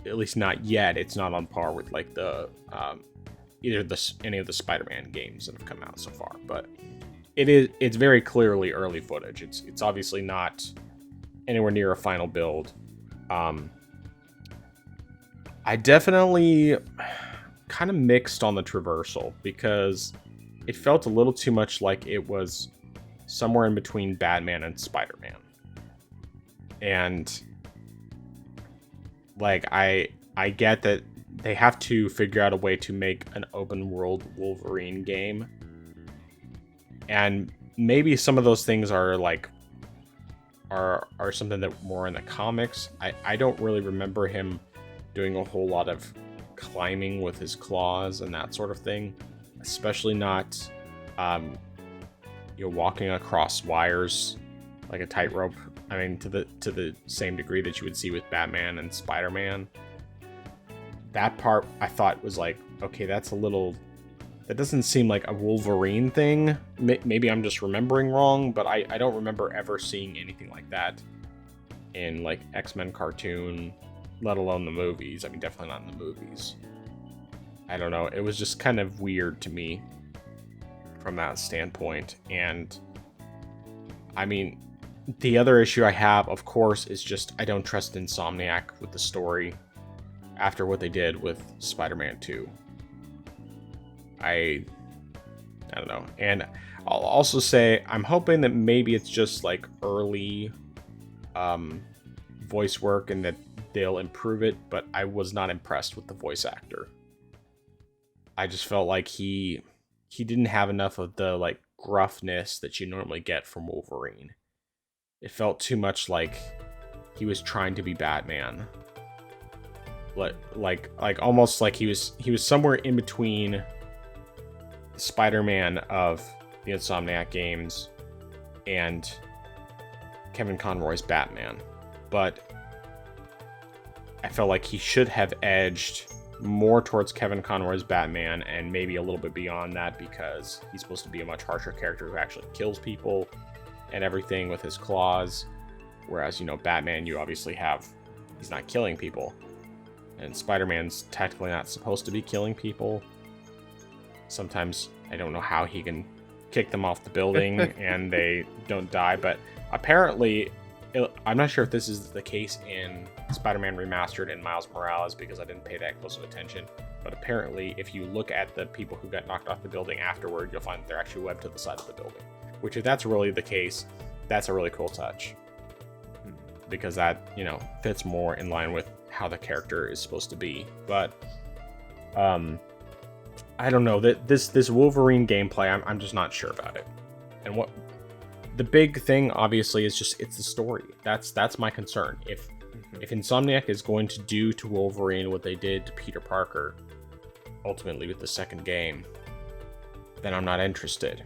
at least not yet, it's not on par with like the any of the Spider-Man games that have come out so far. But it's very clearly early footage. It's obviously not anywhere near a final build. I definitely kind of mixed on the traversal because it felt a little too much like it was somewhere in between Batman and Spider-Man. And like I get that they have to figure out a way to make an open world Wolverine game. And maybe some of those things are like are something that more in the comics. I don't really remember him doing a whole lot of climbing with his claws and that sort of thing, especially not walking across wires like a tightrope. I mean, to the same degree that you would see with Batman and Spider-Man. That part I thought was like, okay, that doesn't seem like a Wolverine thing. Maybe I'm just remembering wrong, but I don't remember ever seeing anything like that in like X-Men cartoon, let alone the movies. I mean, definitely not in the movies. I don't know. It was just kind of weird to me from that standpoint. And I mean, the other issue I have, of course, is just I don't trust Insomniac with the story after what they did with Spider-Man 2. I don't know. And I'll also say I'm hoping that maybe it's just like early voice work and that they'll improve it, but I was not impressed with the voice actor. I just felt like he didn't have enough of the like gruffness that you normally get from Wolverine. It felt too much like he was trying to be Batman. Like almost like he was somewhere in between Spider-Man of the Insomniac games and Kevin Conroy's Batman. But I felt like he should have edged more towards Kevin Conroy's Batman and maybe a little bit beyond that, because he's supposed to be a much harsher character who actually kills people and everything with his claws. Whereas, you know, Batman, you obviously have, he's not killing people. And Spider-Man's technically not supposed to be killing people. Sometimes I don't know how he can kick them off the building and they don't die, but apparently, I'm not sure if this is the case in Spider-Man Remastered and Miles Morales, because I didn't pay that close of attention, but apparently if you look at the people who got knocked off the building afterward, you'll find that they're actually webbed to the side of the building, which if that's really the case, that's a really cool touch, because that, you know, fits more in line with how the character is supposed to be. But I don't know, that this Wolverine gameplay, I'm just not sure about it. And what the big thing obviously is just it's the story. That's my concern. If Insomniac is going to do to Wolverine what they did to Peter Parker ultimately with the second game, then I'm not interested.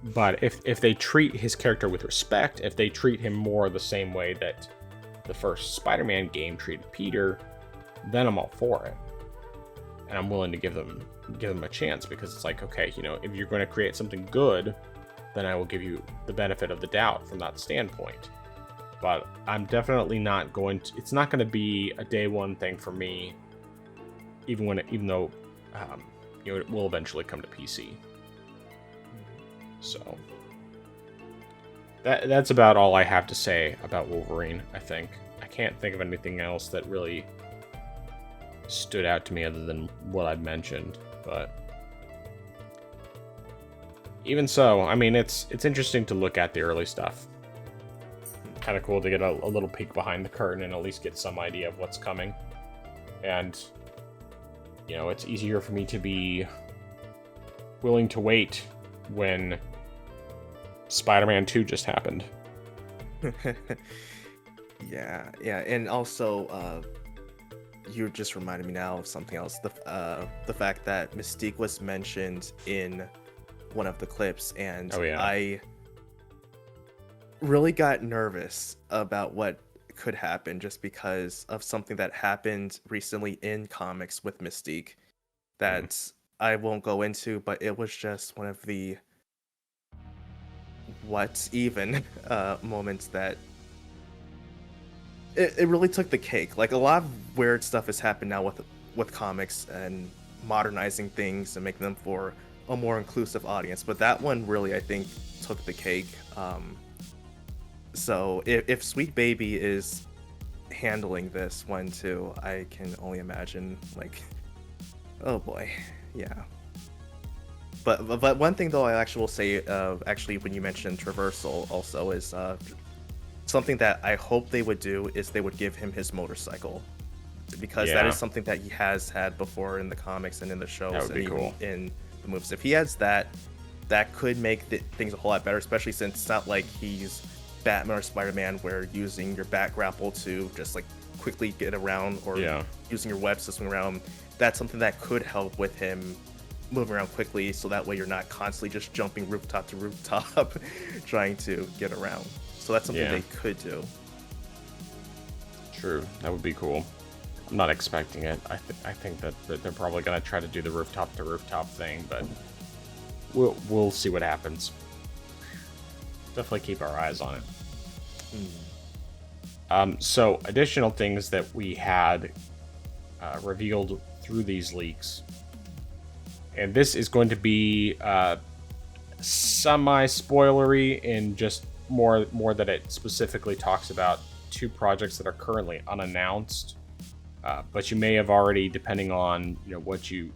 But if they treat his character with respect, if they treat him more the same way that the first Spider-Man game treated Peter, then I'm all for it. And I'm willing to give them a chance, because it's like, okay, you know, if you're going to create something good, then I will give you the benefit of the doubt from that standpoint. But I'm definitely not going to, it's not going to be a day one thing for me, even though you know, it will eventually come to PC. So that's about all I have to say about Wolverine, I think. I can't think of anything else that really stood out to me other than what I've mentioned, but even so, I mean, it's interesting to look at the early stuff. Kind of cool to get a little peek behind the curtain and at least get some idea of what's coming. And, you know, it's easier for me to be willing to wait when Spider-Man 2 just happened. yeah, and also, you just reminded me now of something else. The fact that Mystique was mentioned in one of the clips, and I really got nervous about what could happen just because of something that happened recently in comics with Mystique that I won't go into, but it was just one of the what even moments that it really took the cake. Like, a lot of weird stuff has happened now with comics and modernizing things and making them for a more inclusive audience, but that one really, I think, took the cake. So if Sweet Baby is handling this one too, I can only imagine, like, oh boy, yeah. But one thing though I actually will say, actually when you mentioned traversal also, is something that I hope they would do is they would give him his motorcycle, because that is something that he has had before in the comics and in the shows, that would be cool. In the movies. If he has that, that could make things a whole lot better, especially since it's not like he's Batman or Spider-Man where using your bat grapple to just like quickly get around, or using your web system around. That's something that could help with him move around quickly, so that way you're not constantly just jumping rooftop to rooftop trying to get around. So that's something they could do. True, that would be cool. I'm not expecting it. I think that they're probably going to try to do the rooftop to rooftop thing, but we'll see what happens. Definitely keep our eyes on it. So additional things that we had revealed through these leaks, and this is going to be semi-spoilery in just more that it specifically talks about 2 projects that are currently unannounced, but you may have already, depending on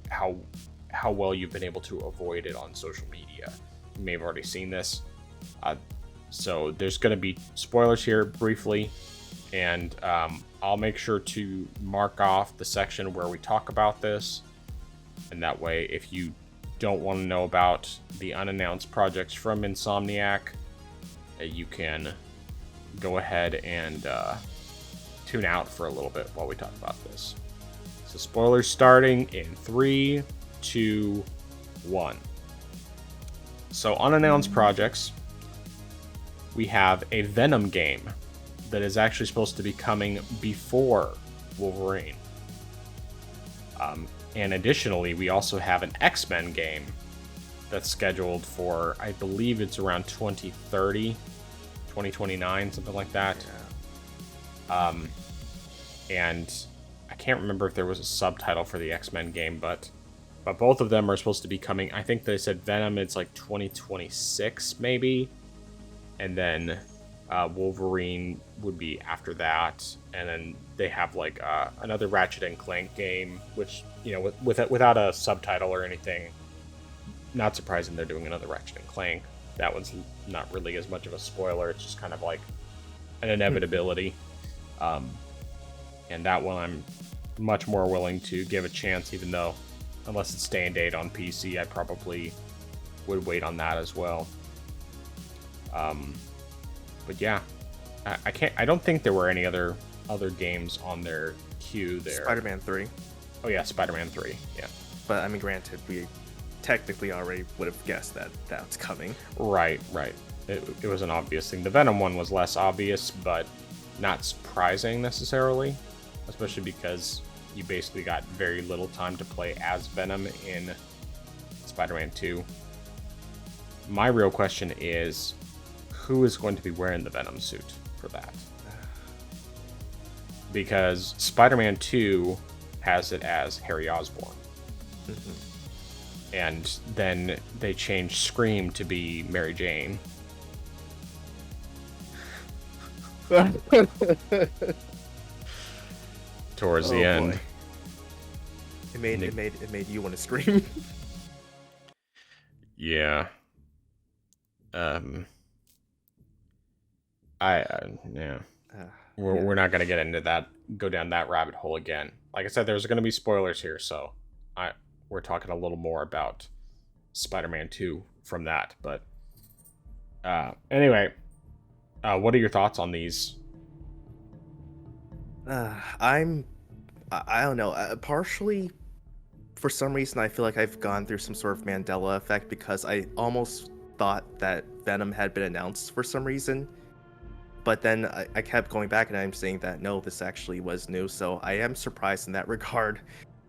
how well you've been able to avoid it on social media, you may have already seen this. So there's going to be spoilers here briefly, and I'll make sure to mark off the section where we talk about this, and that way if you don't want to know about the unannounced projects from Insomniac, you can go ahead and tune out for a little bit while we talk about this. So spoilers starting in 3, 2, 1. So unannounced projects, we have a Venom game that is actually supposed to be coming before Wolverine. And additionally, we also have an X-Men game that's scheduled for, I believe it's around 2030, 2029, something like that. And I can't remember if there was a subtitle for the X-Men game, but both of them are supposed to be coming. I think they said Venom, it's like 2026 maybe, and then Wolverine would be after that, and then they have like another Ratchet and Clank game, which, you know, without a subtitle or anything, not surprising they're doing another Ratchet and Clank. That one's not really as much of a spoiler, it's just kind of like an inevitability. And that one I'm much more willing to give a chance, even though, unless it's day and date on PC, I probably would wait on that as well. But yeah, I don't think there were any other games on their queue there. Spider-Man 3. Oh yeah, Spider-Man 3, yeah. But I mean, granted, we technically already would have guessed that that's coming. Right. It was an obvious thing. The Venom one was less obvious, but not surprising necessarily, especially because you basically got very little time to play as Venom in Spider-Man 2. My real question is, who is going to be wearing the Venom suit for that? Because Spider-Man 2 has it as Harry Osborn. And then they changed Scream to be Mary Jane. Towards the end. Boy. It made you want to scream. Yeah. Yeah. We're not gonna get into that, go down that rabbit hole again. Like I said, there's gonna be spoilers here, so we're talking a little more about Spider-Man 2 from that. But anyway, what are your thoughts on these? I don't know. Partially, for some reason, I feel like I've gone through some sort of Mandela effect, because I almost thought that Venom had been announced for some reason. But then I kept going back and I'm saying that, no, this actually was new. So I am surprised in that regard,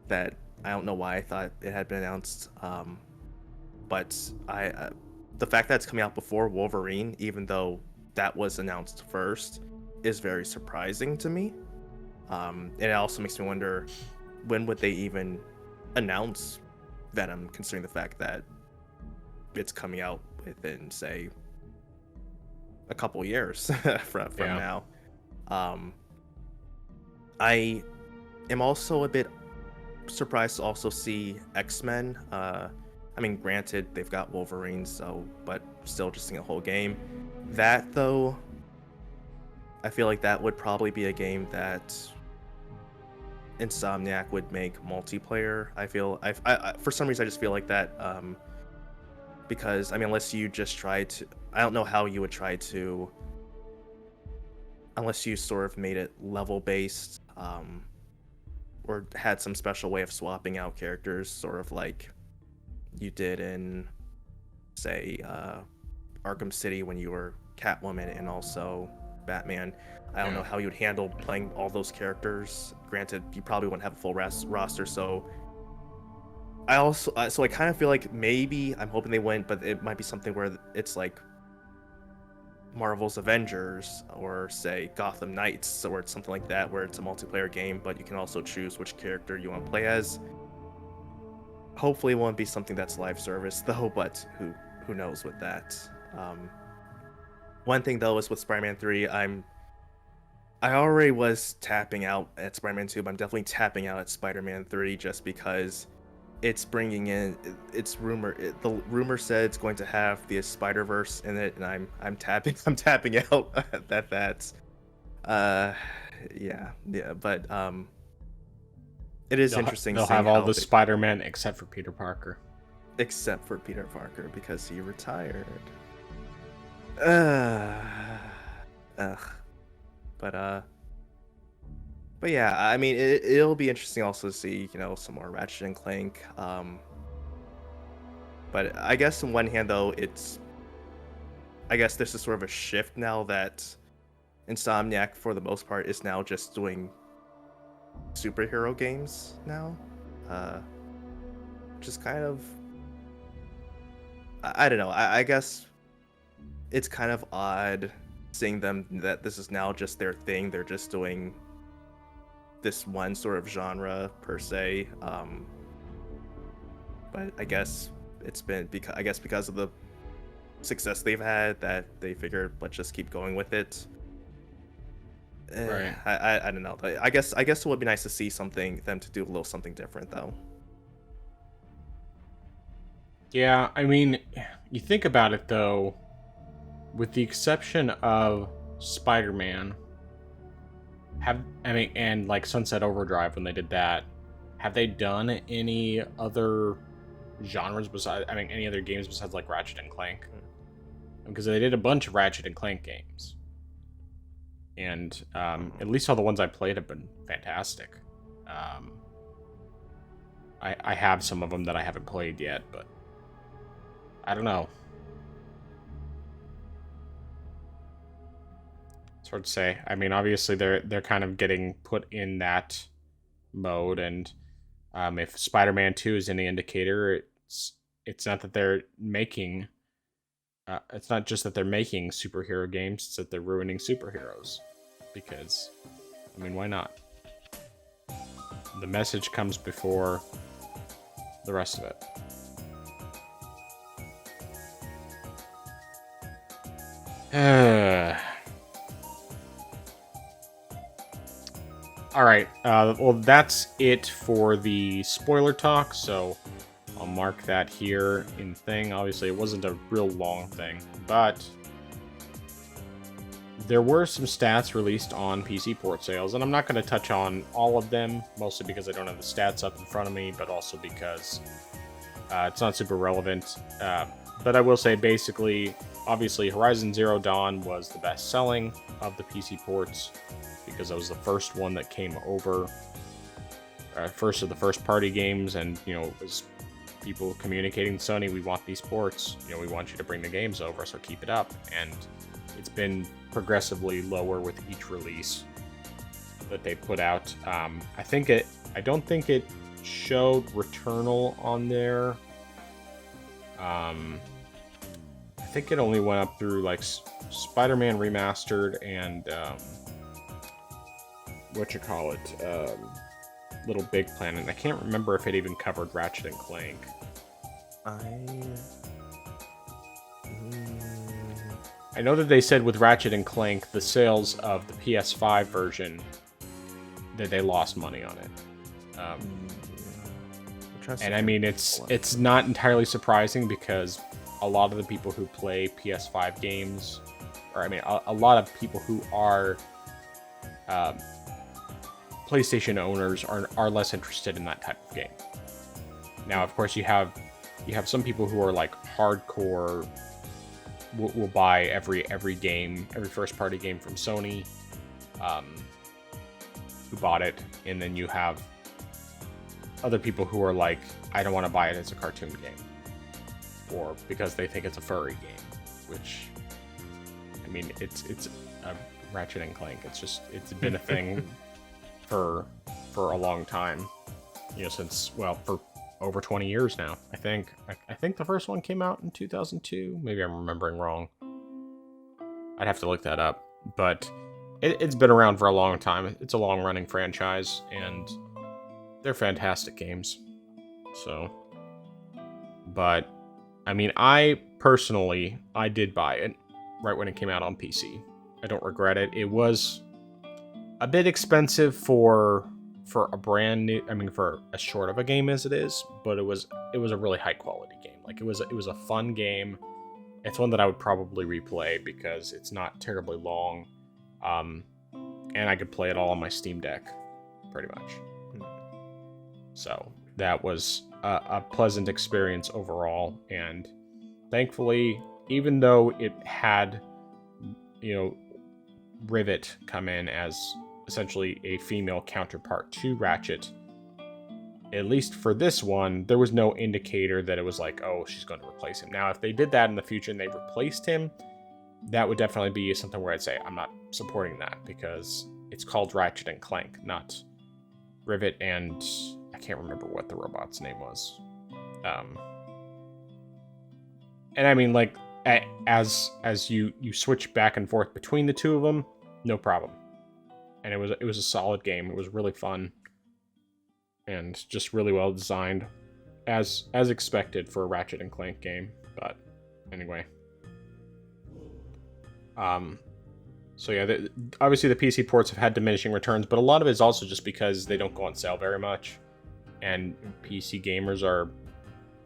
that I don't know why I thought it had been announced. But the fact that it's coming out before Wolverine, even though that was announced first, is very surprising to me. And it also makes me wonder, when would they even announce Venom, considering the fact that it's coming out within, say, a couple years from now. I am also a bit surprised to also see X-Men. I mean, granted, they've got Wolverine, but still just seeing a whole game. That, though, I feel like that would probably be a game that Insomniac would make multiplayer. I for some reason, I just feel like that, because, I mean, unless you just try to, I don't know how you would try to, unless you sort of made it level based, or had some special way of swapping out characters, sort of like you did in, say, Arkham City when you were Catwoman and also Batman. I don't know how you'd handle playing all those characters. Granted, you probably wouldn't have a full roster, so I kind of feel like maybe I'm hoping they win, but it might be something where it's like Marvel's Avengers or say Gotham Knights or it's something like that where it's a multiplayer game, but you can also choose which character you want to play as. Hopefully it won't be something that's live service though, but who knows with that. One thing though is with Spider-Man 3, I already was tapping out at Spider-Man 2, but I'm definitely tapping out at Spider-Man 3 just because it's bringing in the rumor said it's going to have the Spider-Verse in it, and I'm tapping out at that. But it is interesting. They'll have all the Spider-Man except for Peter Parker. Except for Peter Parker because he retired. But yeah, I mean, it'll be interesting also to see, some more Ratchet and Clank. But I guess on one hand, though, I guess there's a sort of a shift now that Insomniac, for the most part, is now just doing superhero games now. Which is kind of, I don't know. I guess it's kind of odd seeing them that this is now just their thing. They're just doing this one sort of genre per se, but I guess it's been because of the success they've had that they figured let's just keep going with it. Right. I don't know. I guess it would be nice to see them to do a little something different though. Yeah, I mean, you think about it though, with the exception of Spider-Man. And like Sunset Overdrive when they did that, have they done any other genres besides, any other games besides like Ratchet and Clank? Because they did a bunch of Ratchet and Clank games. And at least all the ones I played have been fantastic. I have some of them that I haven't played yet, but I don't know. It's hard to say. I mean, obviously they're kind of getting put in that mode, and if Spider-Man 2 is any indicator, it's not that they're making. It's not just that they're making superhero games; it's that they're ruining superheroes. Because, I mean, why not? The message comes before the rest of it. Alright, well that's it for the spoiler talk, so I'll mark that here in thing. Obviously it wasn't a real long thing, but there were some stats released on PC port sales, and I'm not going to touch on all of them, mostly because I don't have the stats up in front of me, but also because it's not super relevant. But I will say, basically, obviously Horizon Zero Dawn was the best selling of the PC ports, because that was the first one that came over, first of the first party games, and it was people communicating to Sony, we want these ports, we want you to bring the games over, so keep it up. And it's been progressively lower with each release that they put out. I don't think it showed Returnal on there. I think it only went up through like Spider-Man Remastered and Little Big Planet. I can't remember if it even covered Ratchet and Clank. I know that they said with Ratchet and Clank, the sales of the PS5 version, that they lost money on it. And I mean, it's not entirely surprising because a lot of the people who play PS5 games, a lot of people who are PlayStation owners are less interested in that type of game. Now, of course, you have some people who are like hardcore, will buy every game, every first party game from Sony, who bought it, and then you have other people who are like, I don't want to buy it as a cartoon game. or because they think it's a furry game, which, I mean, it's a Ratchet and Clank. It's been a thing for a long time, since, for over 20 years now. I think the first one came out in 2002. Maybe I'm remembering wrong. I'd have to look that up, but it's been around for a long time. It's a long-running franchise, and they're fantastic games. So, but I mean, I personally did buy it right when it came out on PC. I don't regret it. It was a bit expensive for a brand new, for as short of a game as it is, but it was a really high quality game. Like, it was a fun game. It's one that I would probably replay because it's not terribly long, and I could play it all on my Steam Deck, pretty much. So that was a pleasant experience overall, and thankfully, even though it had, Rivet come in as essentially a female counterpart to Ratchet, at least for this one, there was no indicator that it was like, oh, she's going to replace him. Now, if they did that in the future and they replaced him, that would definitely be something where I'd say, I'm not supporting that, because it's called Ratchet and Clank, not Rivet, and I can't remember what the robot's name was. And I mean, like, as you switch back and forth between the two of them, no problem. And it was a solid game. It was really fun, and just really well designed, as expected for a Ratchet and Clank game. But anyway, so yeah, obviously the PC ports have had diminishing returns, but a lot of it is also just because they don't go on sale very much, and PC gamers are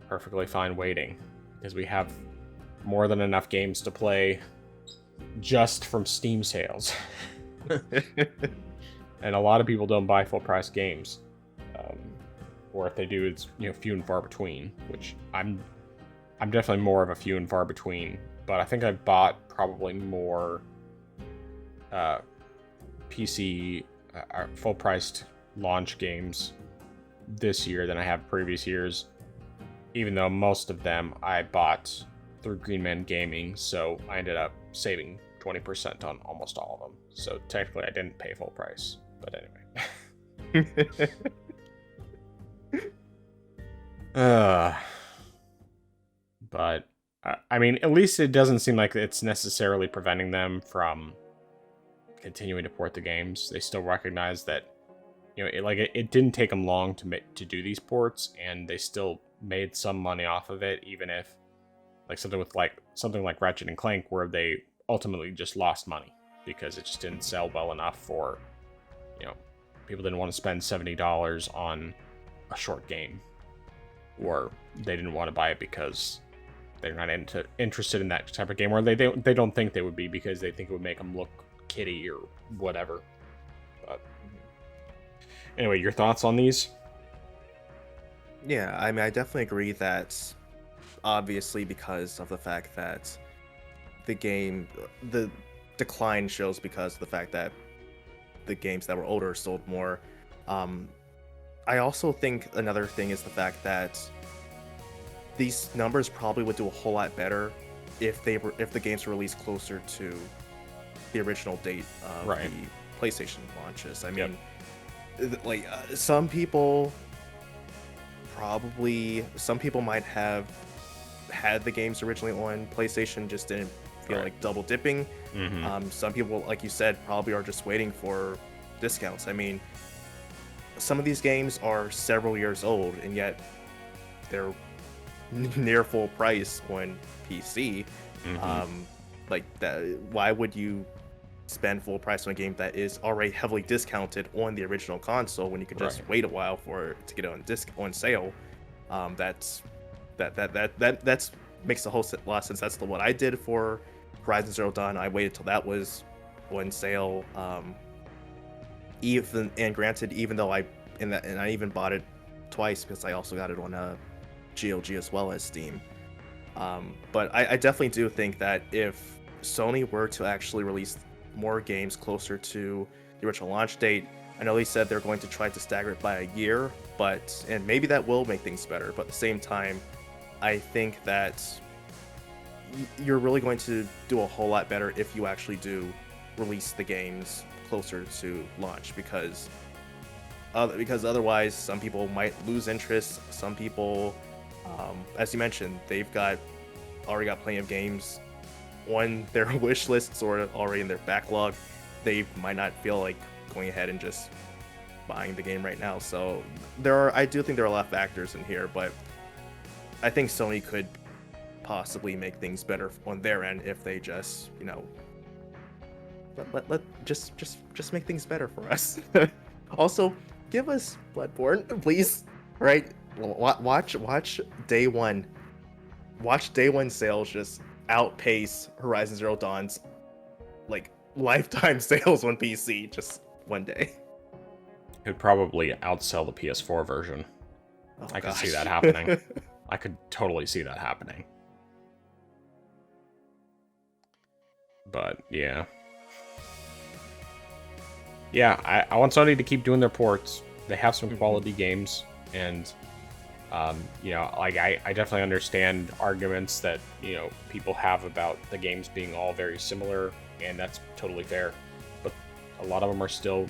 perfectly fine waiting, because we have more than enough games to play just from Steam sales. And a lot of people don't buy full price games, or if they do, it's few and far between. Which I'm definitely more of a few and far between. But I think I bought probably more PC full priced launch games this year than I have previous years. Even though most of them I bought through Green Man Gaming, so I ended up saving 20% on almost all of them. So technically I didn't pay full price, but anyway. But I mean, at least it doesn't seem like it's necessarily preventing them from continuing to port the games. They still recognize that, it didn't take them long to do these ports, and they still made some money off of it, even if something like Ratchet and Clank, where they ultimately just lost money because it just didn't sell well enough for, people didn't want to spend $70 on a short game, or they didn't want to buy it because they're not interested in that type of game, or they don't think they would be because they think it would make them look kiddie or whatever. But anyway, your thoughts on these? Yeah, I mean, I definitely agree that, obviously, because of the fact that the decline shows because of the fact that the games that were older sold more. I also think another thing is the fact that these numbers probably would do a whole lot better if the games were released closer to the original date of the PlayStation launches. I mean, some people might have had the games originally on PlayStation, just didn't feel like double dipping. Some people, like you said, probably are just waiting for discounts. I mean, some of these games are several years old, and yet they're near full price on PC. Like that, why would you spend full price on a game that is already heavily discounted on the original console when you could just wait a while for it to get on sale? That makes a whole lot of sense. That's what I did for Horizon Zero Dawn. I waited till that was on sale. Even though I even bought it twice because I also got it on GOG as well as Steam. But I definitely do think that if Sony were to actually release more games closer to the original launch date, I know they said they're going to try to stagger it by a year, and maybe that will make things better. But at the same time, I think that you're really going to do a whole lot better if you actually do release the games closer to launch, because otherwise some people might lose interest. Some people, as you mentioned, they've already got plenty of games on their wish lists or already in their backlog. They might not feel like going ahead and just buying the game right now. So I do think there are a lot of factors in here, but I think Sony could possibly make things better on their end if they just, just make things better for us. Also, give us Bloodborne, please. Right? Watch day one. Watch day one sales just outpace Horizon Zero Dawn's like lifetime sales on PC just one day. Could probably outsell the PS4 version. Oh, I could gosh. see that happening. I could totally see that happening. But yeah. Yeah, I want Sony to keep doing their ports. They have some quality games, and like I definitely understand arguments that, people have about the games being all very similar, and that's totally fair. But a lot of them are still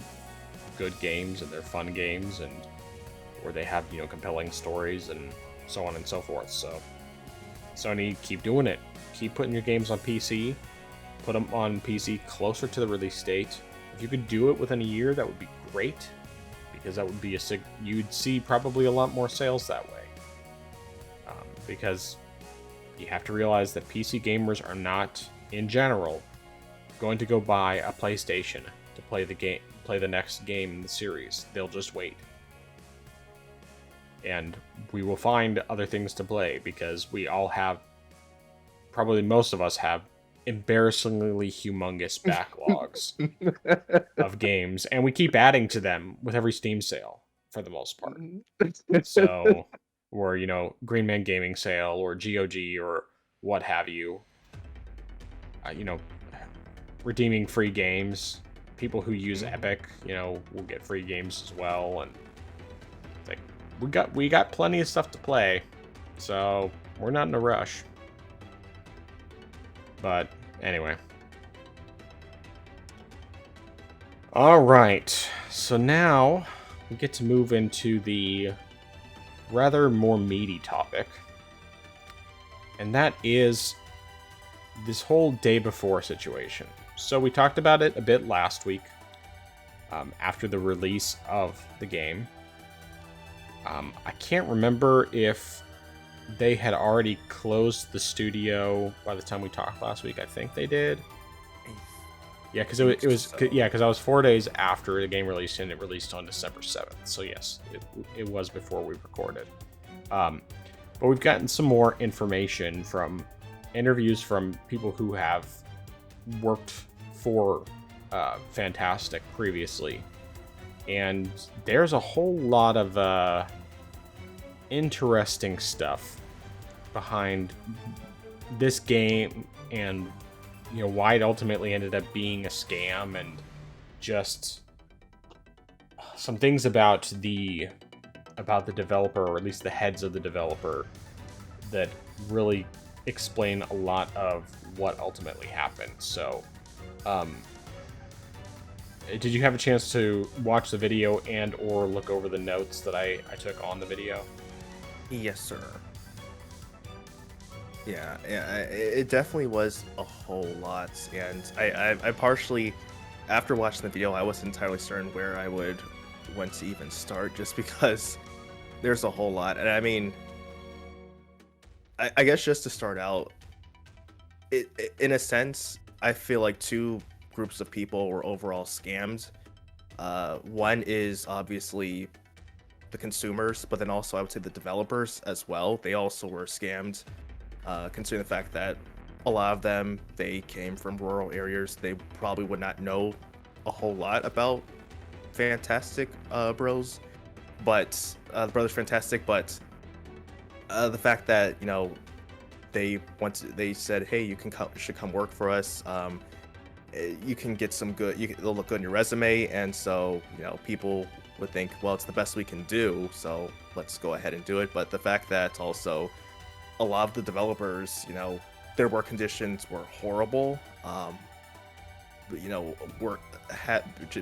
good games, and they're fun games, and where they have, compelling stories and so on and so forth. So Sony, keep doing it. Keep putting your games on PC. Put them on PC closer to the release date. If you could do it within a year, that would be great, because that would be you'd see probably a lot more sales that way. Because you have to realize that PC gamers are not, in general, going to go buy a PlayStation to play the next game in the series. They'll just wait. And we will find other things to play, because we all have, probably most of us have, embarrassingly humongous backlogs of games, and we keep adding to them with every Steam sale for the most part. So, or Green Man Gaming sale, or GOG, or what have you. Redeeming free games. People who use Epic, will get free games as well, and it's like we got plenty of stuff to play, so we're not in a rush. But anyway. Alright, so now we get to move into the rather more meaty topic. And that is this whole day before situation. So we talked about it a bit last week, after the release of the game. I can't remember if they had already closed the studio by the time we talked last week. I think they did. Yeah, because because I was 4 days after the game released, and it released on December 7th. So yes, it was before we recorded. But we've gotten some more information from interviews from people who have worked for Fantastic previously, and there's a whole lot of interesting stuff behind this game, and why it ultimately ended up being a scam, and just some things about the developer, or at least the heads of the developer, that really explain a lot of what ultimately happened. So did you have a chance to watch the video and or look over the notes that I took on the video? Yes, sir. Yeah, it definitely was a whole lot, and I partially, after watching the video, I wasn't entirely certain where I would want to even start, just because there's a whole lot. And I mean, I guess just to start out, in a sense, I feel like two groups of people were overall scammed. One is obviously the consumers, but then also I would say the developers as well. They also were scammed, considering the fact that a lot of them, they came from rural areas. They probably would not know a whole lot about Fantastic Bros, but the Brothers Fantastic, but the fact that they said, hey, you should come work for us. You can get some good. It'll look good in your resume, and so people would think, well, it's the best we can do, so let's go ahead and do it. But the fact that also a lot of the developers, their work conditions were horrible.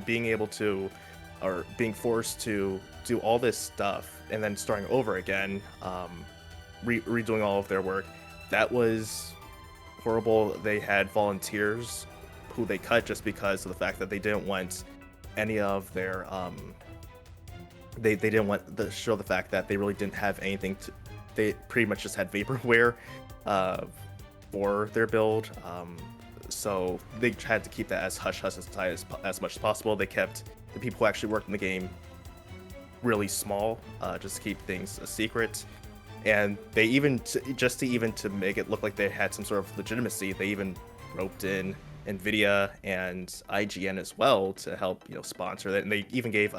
Being able to, or being forced to do all this stuff and then starting over again, redoing all of their work, that was horrible. They had volunteers who they cut just because of the fact that they didn't want any of their they didn't want to show the fact that they really didn't have anything to. They pretty much just had vaporware for their build, so they had to keep that as hush-hush as much as possible. They kept the people who actually worked in the game really small, just to keep things a secret. And they even, to make it look like they had some sort of legitimacy, they even roped in NVIDIA and IGN as well to help, sponsor that. And they even gave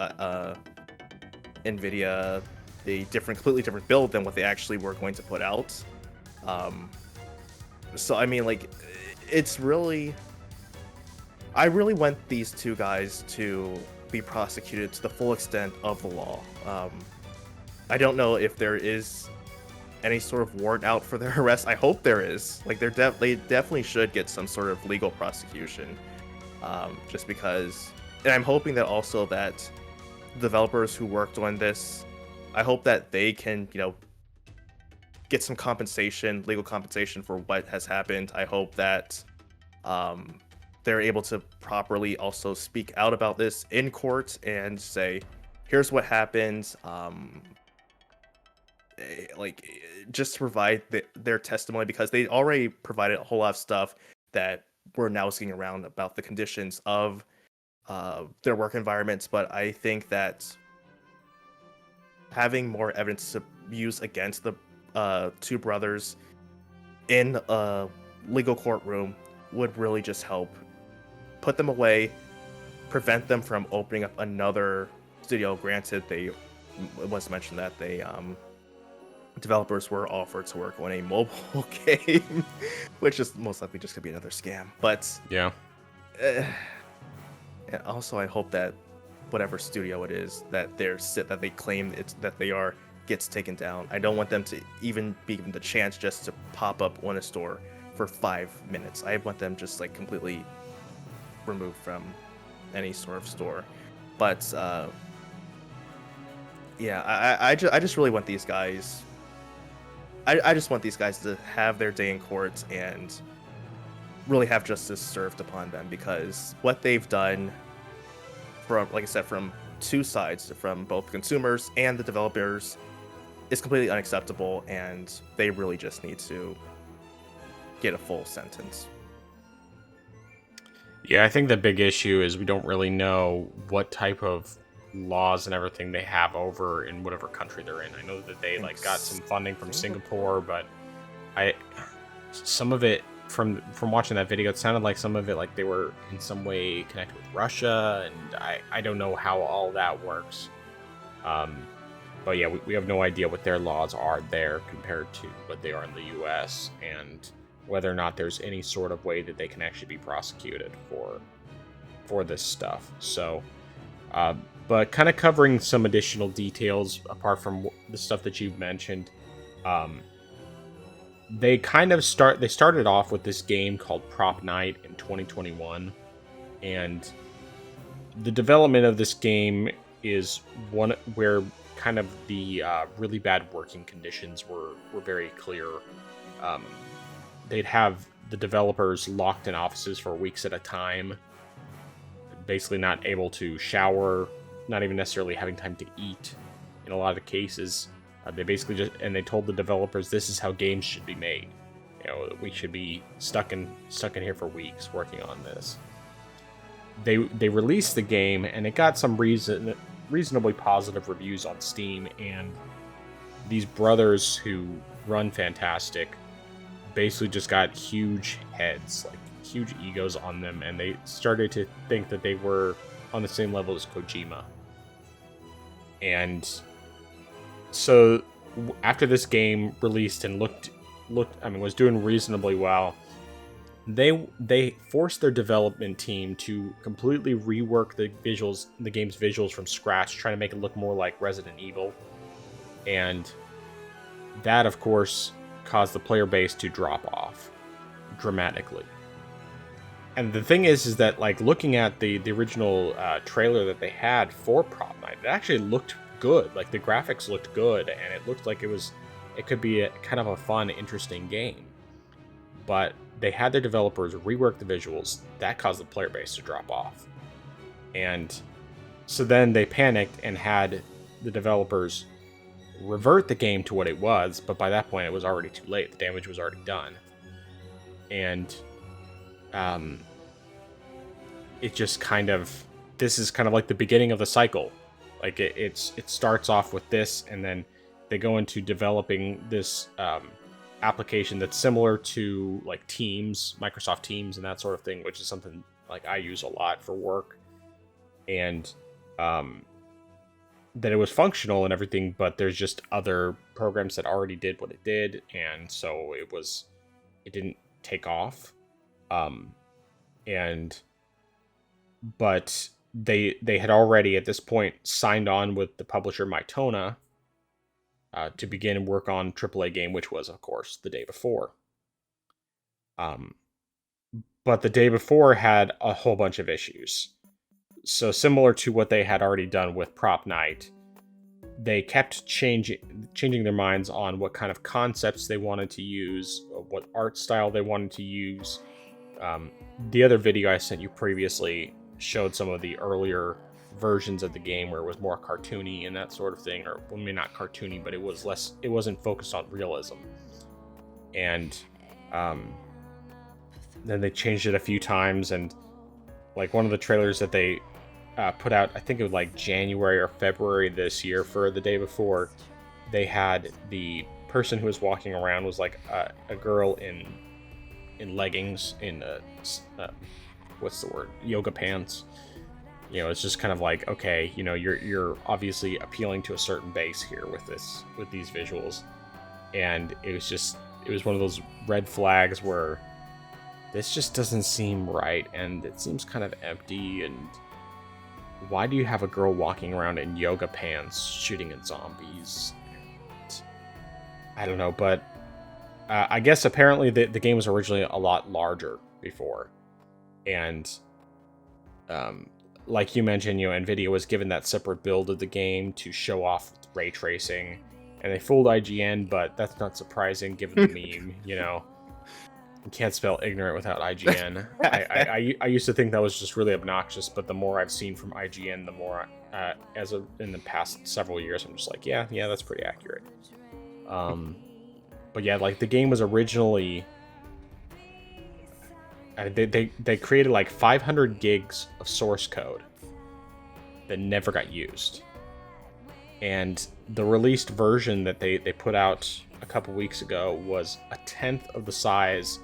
NVIDIA a completely different build than what they actually were going to put out. So I mean, like, it's really, I really want these two guys to be prosecuted to the full extent of the law. I don't know if there is any sort of warrant out for their arrest. I hope there is. Like, they definitely should get some sort of legal prosecution, just because. And I'm hoping that also that developers who worked on this, I hope that they can, get some compensation, legal compensation for what has happened. I hope that they're able to properly also speak out about this in court and say, here's what happened. Just to provide their testimony, because they already provided a whole lot of stuff that we're now seeing around about the conditions of their work environments. But I think that having more evidence to use against the two brothers in a legal courtroom would really just help put them away, prevent them from opening up another studio. Granted, it was mentioned that they developers were offered to work on a mobile game, which is most likely just gonna be another scam. But yeah. And also, I hope that whatever studio it is that they claim that they are gets taken down. I don't want them to even be given the chance just to pop up on a store for 5 minutes. I want them just like completely removed from any sort of store. But yeah, I just really want these guys. I just want these guys to have their day in court and really have justice served upon them, because what they've done, from, like I said, from two sides, from both consumers and the developers, is completely unacceptable, and they really just need to get a full sentence. Yeah, I think the big issue is we don't really know what type of laws and everything they have over in whatever country they're in. I know that they got some funding from Singapore, but some of it from watching that video, it sounded like some of it like they were in some way connected with Russia, and I don't know how all that works. But yeah, we have no idea what their laws are there compared to what they are in the US, and whether or not there's any sort of way that they can actually be prosecuted for this stuff. So but kind of covering some additional details apart from the stuff that you've mentioned. They started off with this game called Prop Night in 2021, and the development of this game is one where kind of the really bad working conditions were very clear. They'd have the developers locked in offices for weeks at a time, basically not able to shower, not even necessarily having time to eat in a lot of cases. They basically they told the developers, this is how games should be made. We should be stuck in here for weeks working on this. They released the game, and it got some reasonably positive reviews on Steam, and these brothers who run Fantastic basically just got huge heads, like huge egos on them, and they started to think that they were on the same level as Kojima. And so after this game released and was doing reasonably well, they forced their development team to completely rework the game's visuals from scratch, trying to make it look more like Resident Evil. And that, of course, caused the player base to drop off dramatically. And the thing is that, like, looking at the original trailer that they had for Prop Night, it actually looked good. Like, the graphics looked good, and it looked like it could be a kind of a fun, interesting game. But they had their developers rework the visuals. That caused the player base to drop off. And so then they panicked and had the developers revert the game to what it was, but by that point it was already too late. The damage was already done. And it just kind of, this is kind of like the beginning of the cycle. Like it starts off with this, and then they go into developing this application that's similar to like Teams, Microsoft Teams, and that sort of thing, which is something like I use a lot for work. And that it was functional and everything, but there's just other programs that already did what it did, and so it didn't take off. But they had already at this point signed on with the publisher Mytona to begin work on AAA game, which was of course the day before. But the day before had a whole bunch of issues. So similar to what they had already done with Prop Night, they kept changing their minds on what kind of concepts they wanted to use, what art style they wanted to use. The other video I sent you previously showed some of the earlier versions of the game where it was more cartoony and that sort of thing, or well, maybe not cartoony, but it wasn't focused on realism. And then they changed it a few times, and like one of the trailers that they put out, I think it was like January or February this year for the day before, they had the person who was walking around was like a girl in leggings, in what's the word, yoga pants. You know, it's just kind of like, okay, you know, you're obviously appealing to a certain base here with these visuals. And it was one of those red flags where this just doesn't seem right, and it seems kind of empty, and why do you have a girl walking around in yoga pants shooting at zombies? And I don't know, but I guess apparently the game was originally a lot larger before. And like you mentioned, you know, NVIDIA was given that separate build of the game to show off ray tracing, and they fooled IGN, but that's not surprising given the meme, you know. You can't spell ignorant without IGN. I used to think that was just really obnoxious, but the more I've seen from IGN, the more, in the past several years, I'm just like, yeah, that's pretty accurate. But yeah, like the game was originally, they created like 500 gigs of source code that never got used. And the released version that they put out a couple weeks ago was a 10th of the size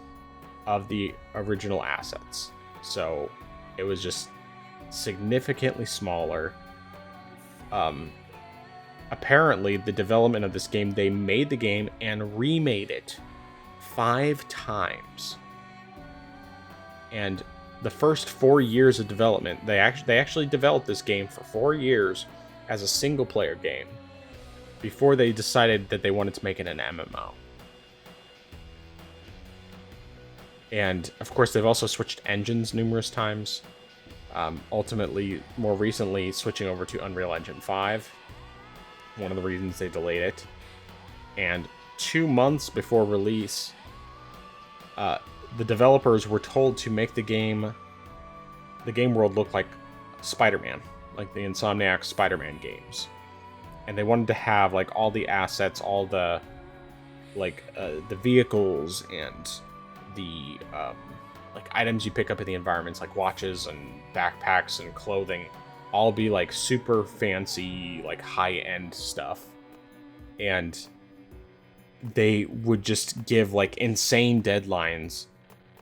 of the original assets. So it was just significantly smaller. Apparently, the development of this game, they made the game and remade it 5 times. And the first 4 years of development, they actually developed this game for 4 years as a single player game before they decided that they wanted to make it an MMO. And of course, they've also switched engines numerous times. Ultimately, more recently, switching over to Unreal Engine 5. One of the reasons they delayed it. And 2 months before release, the developers were told to make the game world look like Spider-Man, like the Insomniac Spider-Man games. And they wanted to have like all the assets, all the the vehicles and the like items you pick up in the environments, like watches and backpacks and clothing, all be like super fancy, like high-end stuff. And they would just give like insane deadlines,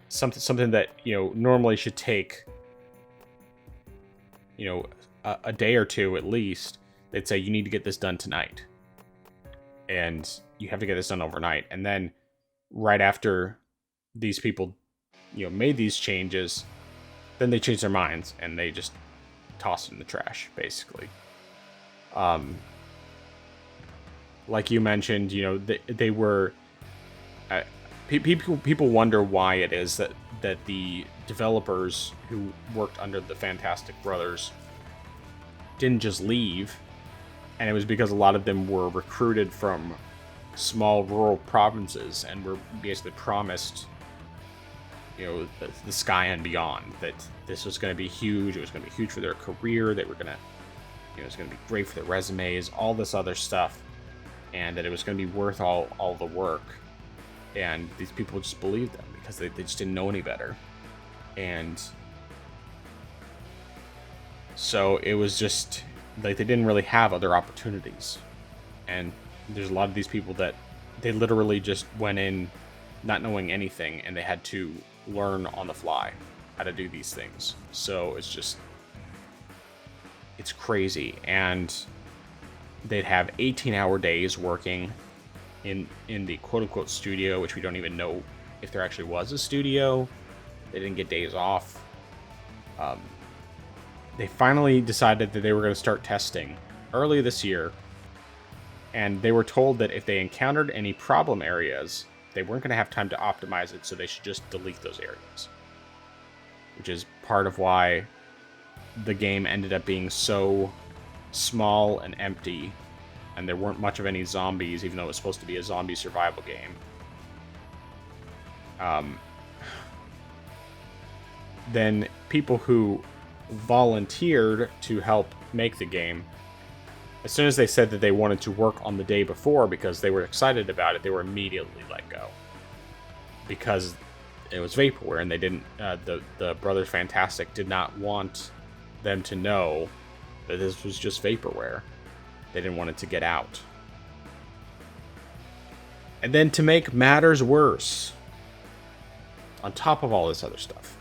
something that, you know, normally should take, you know, a day or two at least. They'd say, you need to get this done tonight, and you have to get this done overnight. And then right after these people, you know, made these changes, then they changed their minds and they just tossed it in the trash, basically. Like you mentioned, you know, they were People wonder why it is that the developers who worked under the Fantastic Brothers didn't just leave, and it was because a lot of them were recruited from small rural provinces and were basically promised, the sky and beyond, that this was going to be huge. It was going to be huge for their career. They were going to, it was going to be great for their resumes, all this other stuff, and that it was going to be worth all the work. And these people just believed them because they just didn't know any better. And so it was just like they didn't really have other opportunities. And there's a lot of these people that they literally just went in not knowing anything, and they had to learn on the fly how to do these things. So it's crazy. And they'd have 18-hour days working in the quote-unquote studio, which we don't even know if there actually was a studio. They didn't get days off. They finally decided that they were going to start testing early this year, and they were told that if they encountered any problem areas, they weren't going to have time to optimize it, so they should just delete those areas. Which is part of why the game ended up being so small and empty, and there weren't much of any zombies, even though it was supposed to be a zombie survival game. Then people who volunteered to help make the game, as soon as they said that they wanted to work on the day before because they were excited about it, they were immediately let go. Because it was vaporware, and they didn't, the Brothers Fantastic did not want them to know that this was just vaporware. They didn't want it to get out. And then to make matters worse, on top of all this other stuff,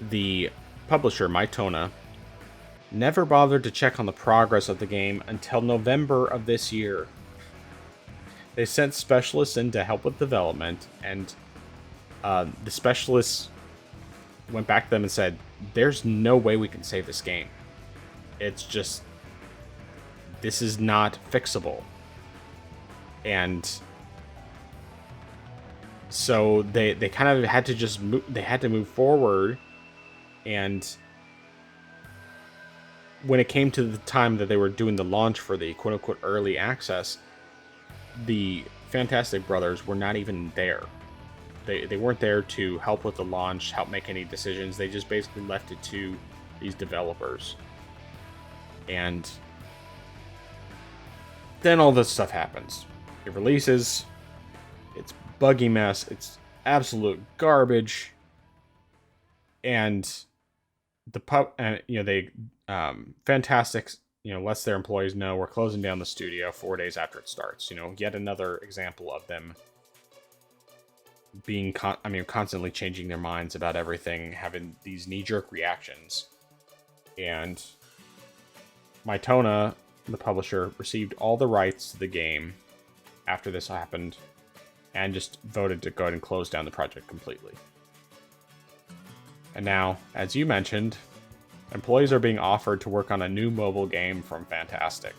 the publisher, Mytona, never bothered to check on the progress of the game until November of this year. They sent specialists in to help with development, and the specialists went back to them and said, there's no way we can save this game. It's just, this is not fixable. And so they kind of had to just move forward. And when it came to the time that they were doing the launch for the quote-unquote early access, the Fantastic Brothers were not even there. They weren't there to help with the launch, help make any decisions. They just basically left it to these developers. And then all this stuff happens. It releases. It's buggy mess. It's absolute garbage. And Fantastic, lets their employees know we're closing down the studio 4 days after it starts. Yet another example of them being, constantly changing their minds about everything, having these knee-jerk reactions. And Mytona, the publisher, received all the rights to the game after this happened, and just voted to go ahead and close down the project completely. And now, as you mentioned, employees are being offered to work on a new mobile game from Fantastic.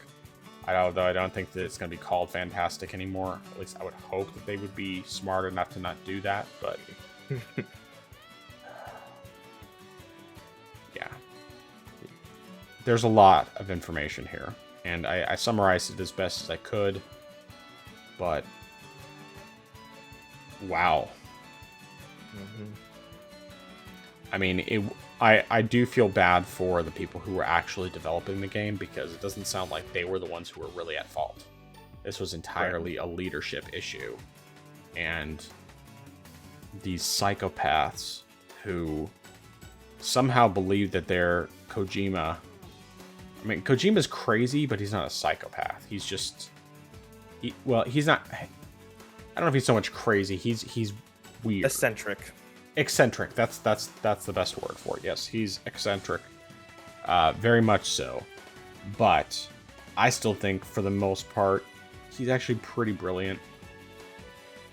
Although I don't think that it's going to be called Fantastic anymore. At least I would hope that they would be smart enough to not do that, but yeah. There's a lot of information here, and I summarized it as best as I could, but wow. Mm-hmm. I do feel bad for the people who were actually developing the game, because it doesn't sound like they were the ones who were really at fault. This was entirely a leadership issue. And these psychopaths who somehow believe that they're Kojima. Kojima's crazy, but he's not a psychopath. He's just... he's not... I don't know if he's so much crazy. He's weird. Eccentric. That's the best word for it. Yes, he's eccentric. Very much so. But I still think, for the most part, he's actually pretty brilliant.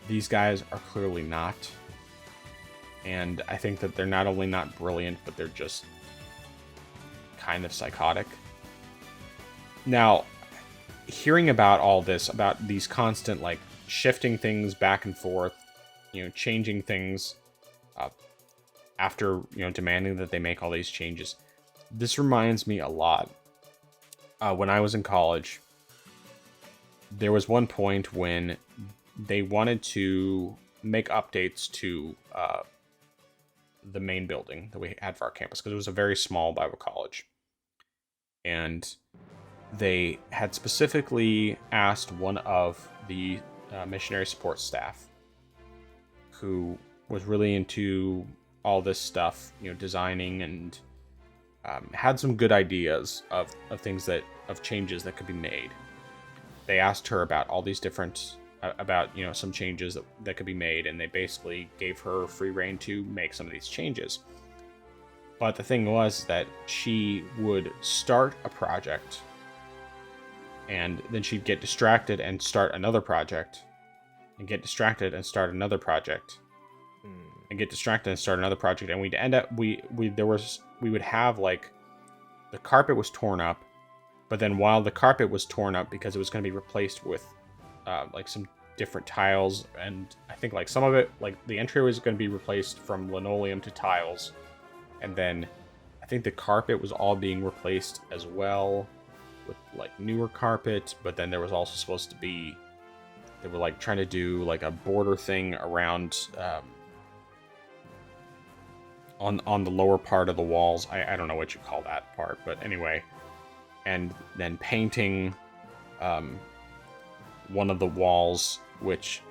These guys are clearly not. And I think that they're not only not brilliant, but they're just kind of psychotic. Now, hearing about all this, about these constant, shifting things back and forth, changing things after, demanding that they make all these changes. This reminds me a lot. When I was in college, there was one point when they wanted to make updates to the main building that we had for our campus, because it was a very small Bible college. And they had specifically asked one of the missionary support staff, who was really into all this stuff, designing, and had some good ideas of things of changes that could be made. They asked her about all these different about some changes that could be made, and they basically gave her free rein to make some of these changes. But the thing was that she would start a project, and then she'd get distracted and start another project, and get distracted and start another project, and get distracted and start another project, and we'd end up we would have, like, the carpet was torn up, but then while the carpet was torn up because it was going to be replaced with like some different tiles, and I think like some of it, like the entryway was going to be replaced from linoleum to tiles, and then I think the carpet was all being replaced as well with like newer carpet. But then there was also supposed to be, they were like trying to do like a border thing around on the lower part of the walls. I don't know what you call that part, but anyway. And then painting one of the walls, which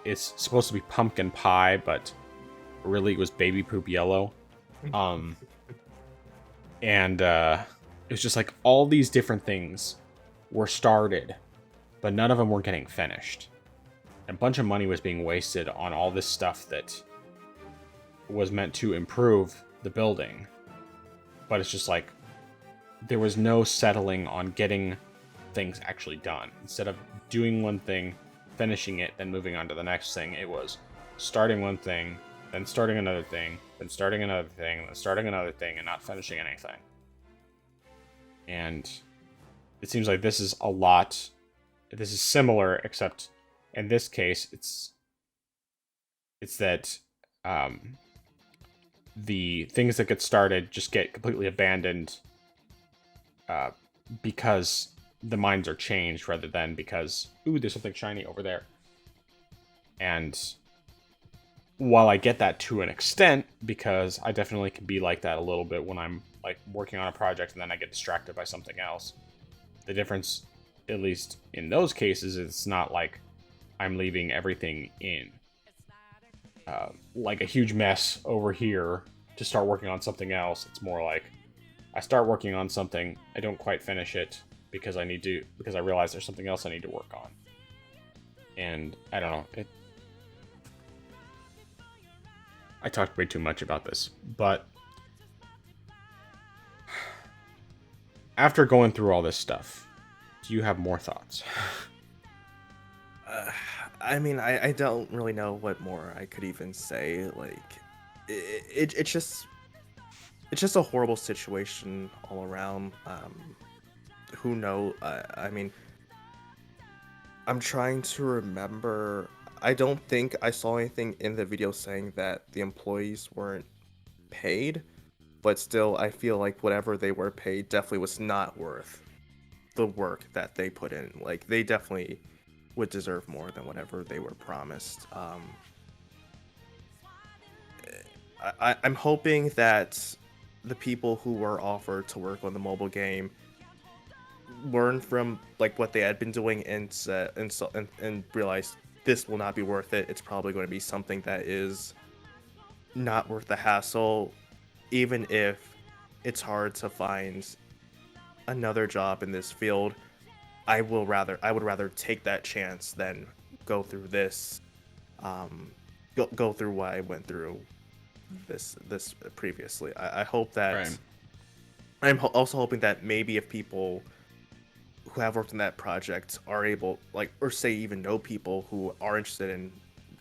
is supposed to be pumpkin pie, but really it was baby poop yellow. And it was just like all these different things were started, but none of them were getting finished. A bunch of money was being wasted on all this stuff that was meant to improve the building. But it's just like, there was no settling on getting things actually done. Instead of doing one thing, finishing it, then moving on to the next thing, it was starting one thing, then starting another thing, then starting another thing, then starting another thing, and not finishing anything. And it seems like this is similar, except in this case, it's that the things that get started just get completely abandoned because the minds are changed, rather than because, ooh, there's something shiny over there. And while I get that to an extent, because I definitely can be like that a little bit when I'm like working on a project and then I get distracted by something else. The difference, at least in those cases, it's not like I'm leaving everything in like a huge mess over here to start working on something else. It's more like I start working on something, I don't quite finish it because I realize there's something else I need to work on. And I don't know, I talked way too much about this, but after going through all this stuff, do you have more thoughts? I mean, I don't really know what more I could even say. Like, it's just a horrible situation all around. Who knows? I mean, I'm trying to remember. I don't think I saw anything in the video saying that the employees weren't paid, but still, I feel like whatever they were paid definitely was not worth the work that they put in. Like, they definitely would deserve more than whatever they were promised. I'm hoping that the people who were offered to work on the mobile game learn from like what they had been doing and realize this will not be worth it. It's probably going to be something that is not worth the hassle, even if it's hard to find another job in this field. I would rather take that chance than go through this, go through what I went through this previously. I hope that Right. I'm also hoping that maybe if people who have worked on that project are able, like, or say even know people who are interested in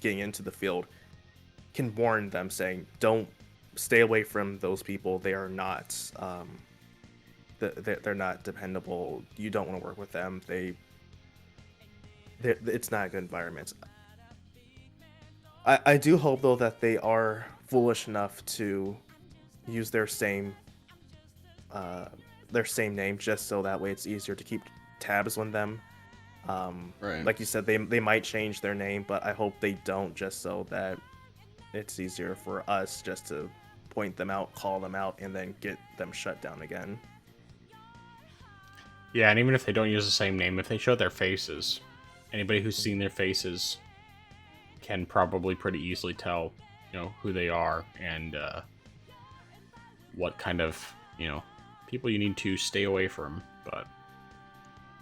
getting into the field, can warn them saying, don't stay away from those people. They are not, they're not dependable. You don't want to work with them. it's not a good environment. I do hope though that they are foolish enough to use uh, their same name, just so that way it's easier to keep tabs on them. Right. Like you said, they might change their name, but I hope they don't, just so that it's easier for us just to point them out, call them out, and then get them shut down again. Yeah, and even if they don't use the same name, if they show their faces, anybody who's seen their faces can probably pretty easily tell, who they are and what kind of, people you need to stay away from. But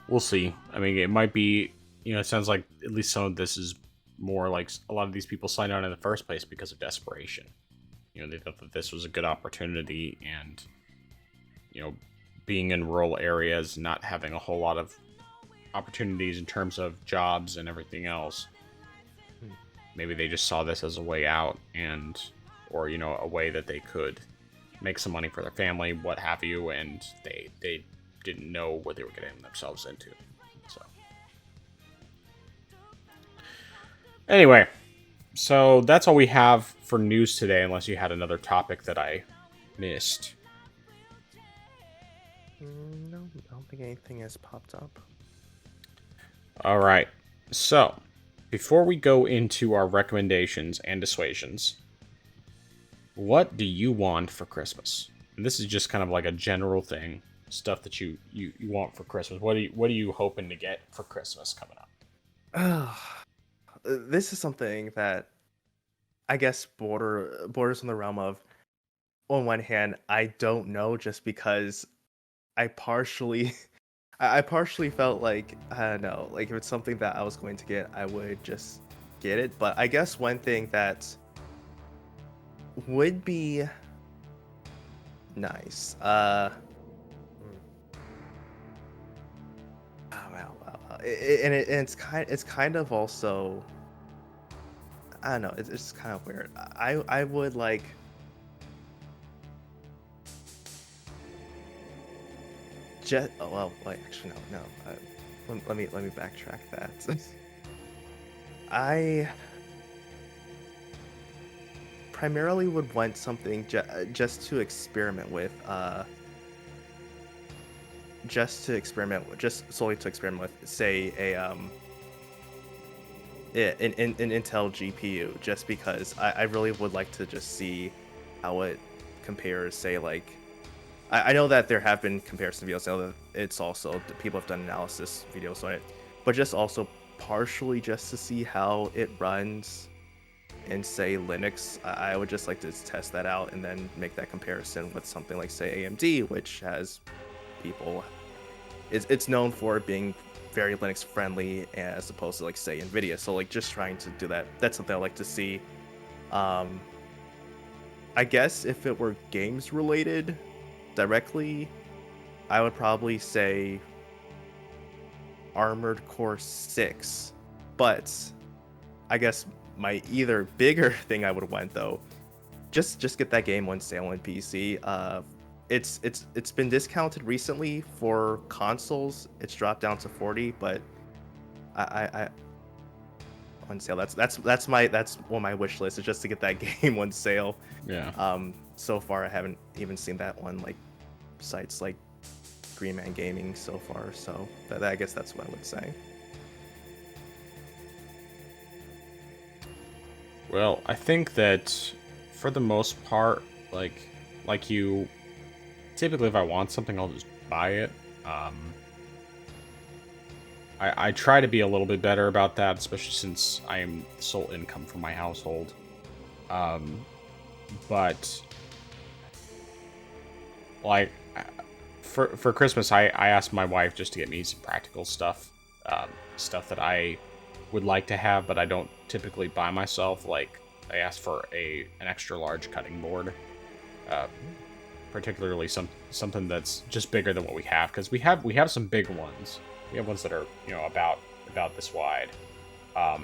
we'll see. I mean, it might be, it sounds like at least some of this is more like a lot of these people signed on in the first place because of desperation. They thought that this was a good opportunity, and, being in rural areas, not having a whole lot of opportunities in terms of jobs and everything else. Maybe they just saw this as a way out, or a way that they could make some money for their family, what have you, and they didn't know what they were getting themselves into. So anyway, so that's all we have for news today, unless you had another topic that I missed. No, I don't think anything has popped up. All right. So, before we go into our recommendations and dissuasions, what do you want for Christmas? And this is just kind of like a general thing, stuff that you want for Christmas. What are you hoping to get for Christmas coming up? This is something that I guess borders on the realm of, on one hand, I don't know, just because I partially I partially felt like, I don't know, like if it's something that I was going to get, I would just get it. But I guess one thing that would be nice, and it's kind of also, I don't know, it's kind of weird. I would like, oh well, wait, actually no. Let me backtrack that. I primarily would want something just to experiment with, just solely to experiment with, say an Intel GPU, just because I really would like to just see how it compares, say, like, I know that there have been comparison videos. I know that it's also, people have done analysis videos on it, but just also partially just to see how it runs in, say, Linux. I would just like to test that out and then make that comparison with something like, say, AMD, which has people, it's known for being very Linux friendly, as opposed to, like, say, Nvidia. So, like, just trying to do that, that's something I like to see. I guess if it were games related directly, I would probably say Armored Core 6. But I guess my either bigger thing I would want, though, just get that game on sale on PC. It's been discounted recently for consoles. It's dropped down to 40, but I on sale. That's one of my wish list, is just to get that game on sale. Yeah. So far I haven't even seen that on, like, sites like Green Man Gaming so far. So I guess that's what I would say. Well, I think that for the most part, like you, typically if I want something, I'll just buy it. I try to be a little bit better about that, especially since I am the sole income for my household. But like for Christmas, I asked my wife just to get me some practical stuff, stuff that I would like to have, but I don't typically buy myself. Like, I asked for an extra large cutting board, particularly something that's just bigger than what we have, because we have some big ones. We have ones that are about this wide, by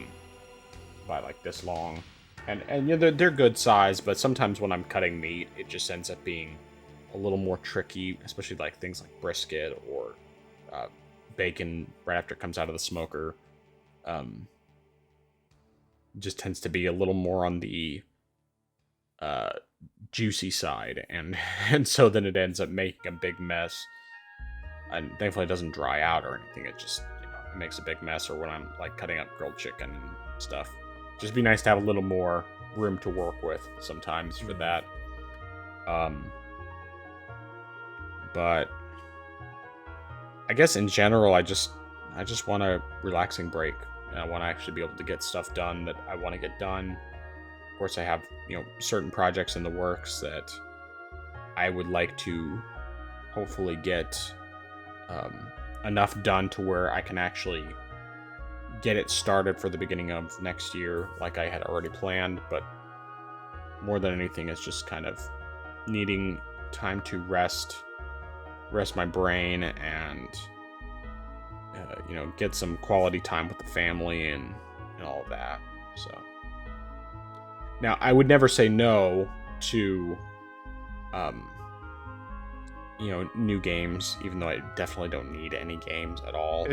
like this long, and they're good size. But sometimes when I'm cutting meat, it just ends up being a little more tricky, especially like things like brisket or bacon right after it comes out of the smoker. just tends to be a little more on the juicy side, and so then it ends up making a big mess. And thankfully it doesn't dry out or anything. It just, it makes a big mess. Or when I'm like cutting up grilled chicken and stuff, just be nice to have a little more room to work with sometimes for that. But I guess in general, I just want a relaxing break. And I want to actually be able to get stuff done that I want to get done. Of course, I have, certain projects in the works that I would like to hopefully get enough done to where I can actually get it started for the beginning of next year like I had already planned. But more than anything, it's just kind of needing time to rest my brain and get some quality time with the family and all of that. So now I would never say no to new games, even though I definitely don't need any games at all.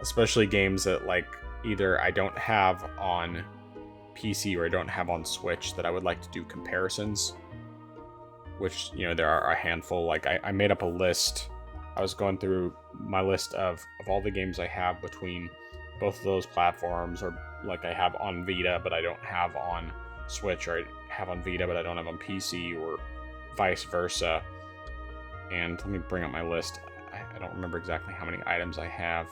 Especially games that like either I don't have on PC or I don't have on Switch that I would like to do comparisons. Which, there are a handful. Like I made up a list. I was going through my list of all the games I have between both of those platforms, or like I have on Vita but I don't have on Switch, or I have on Vita but I don't have on PC, or vice versa. And let me bring up my list. I don't remember exactly how many items I have.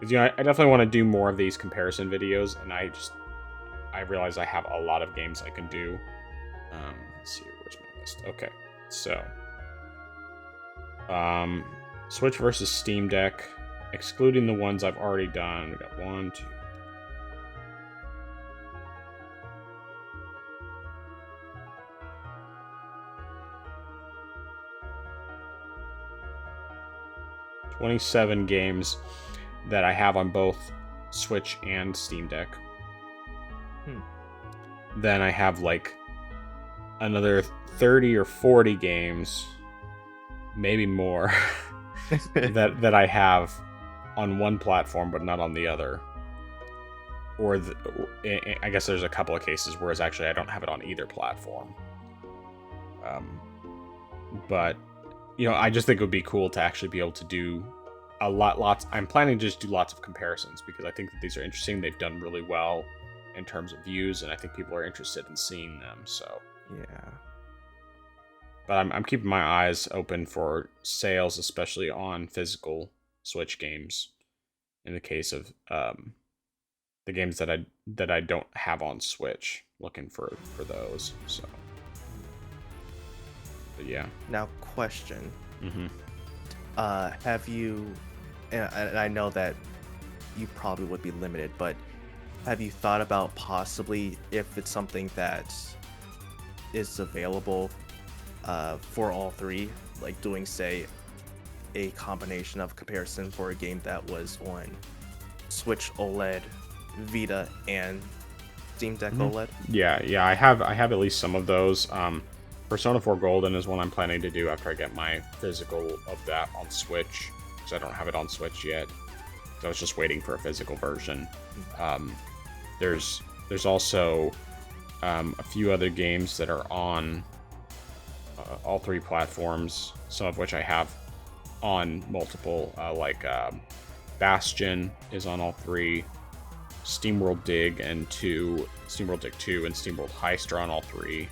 Because, I definitely want to do more of these comparison videos, and I realize I have a lot of games I can do. Let's see, where's my list? Okay, so Switch versus Steam Deck, excluding the ones I've already done. We got 1, 2, 27 games that I have on both Switch and Steam Deck. Then I have like another 30 or 40 games, maybe more, that I have on one platform but not on the other. Or I guess there's a couple of cases where it's actually I don't have it on either platform. But I just think it would be cool to actually be able to do lots. I'm planning to just do lots of comparisons because I think that these are interesting. They've done really well in terms of views, and I think people are interested in seeing them. So yeah. But I'm keeping my eyes open for sales, especially on physical Switch games. In the case of the games that I don't have on Switch, looking for those. So. But yeah. Now, question. Mm-hmm. Have you, and I know that you probably would be limited, but have you thought about possibly, if it's something that is available for all three, like doing, say, a combination of comparison for a game that was on Switch OLED, Vita, and Steam Deck OLED? Yeah, I have at least some of those. Persona 4 Golden is one I'm planning to do after I get my physical of that on Switch, because I don't have it on Switch yet. So I was just waiting for a physical version. There's also a few other games that are on all three platforms, some of which I have on multiple, like Bastion is on all three, SteamWorld Dig and SteamWorld Dig 2 and SteamWorld Heist are on all three.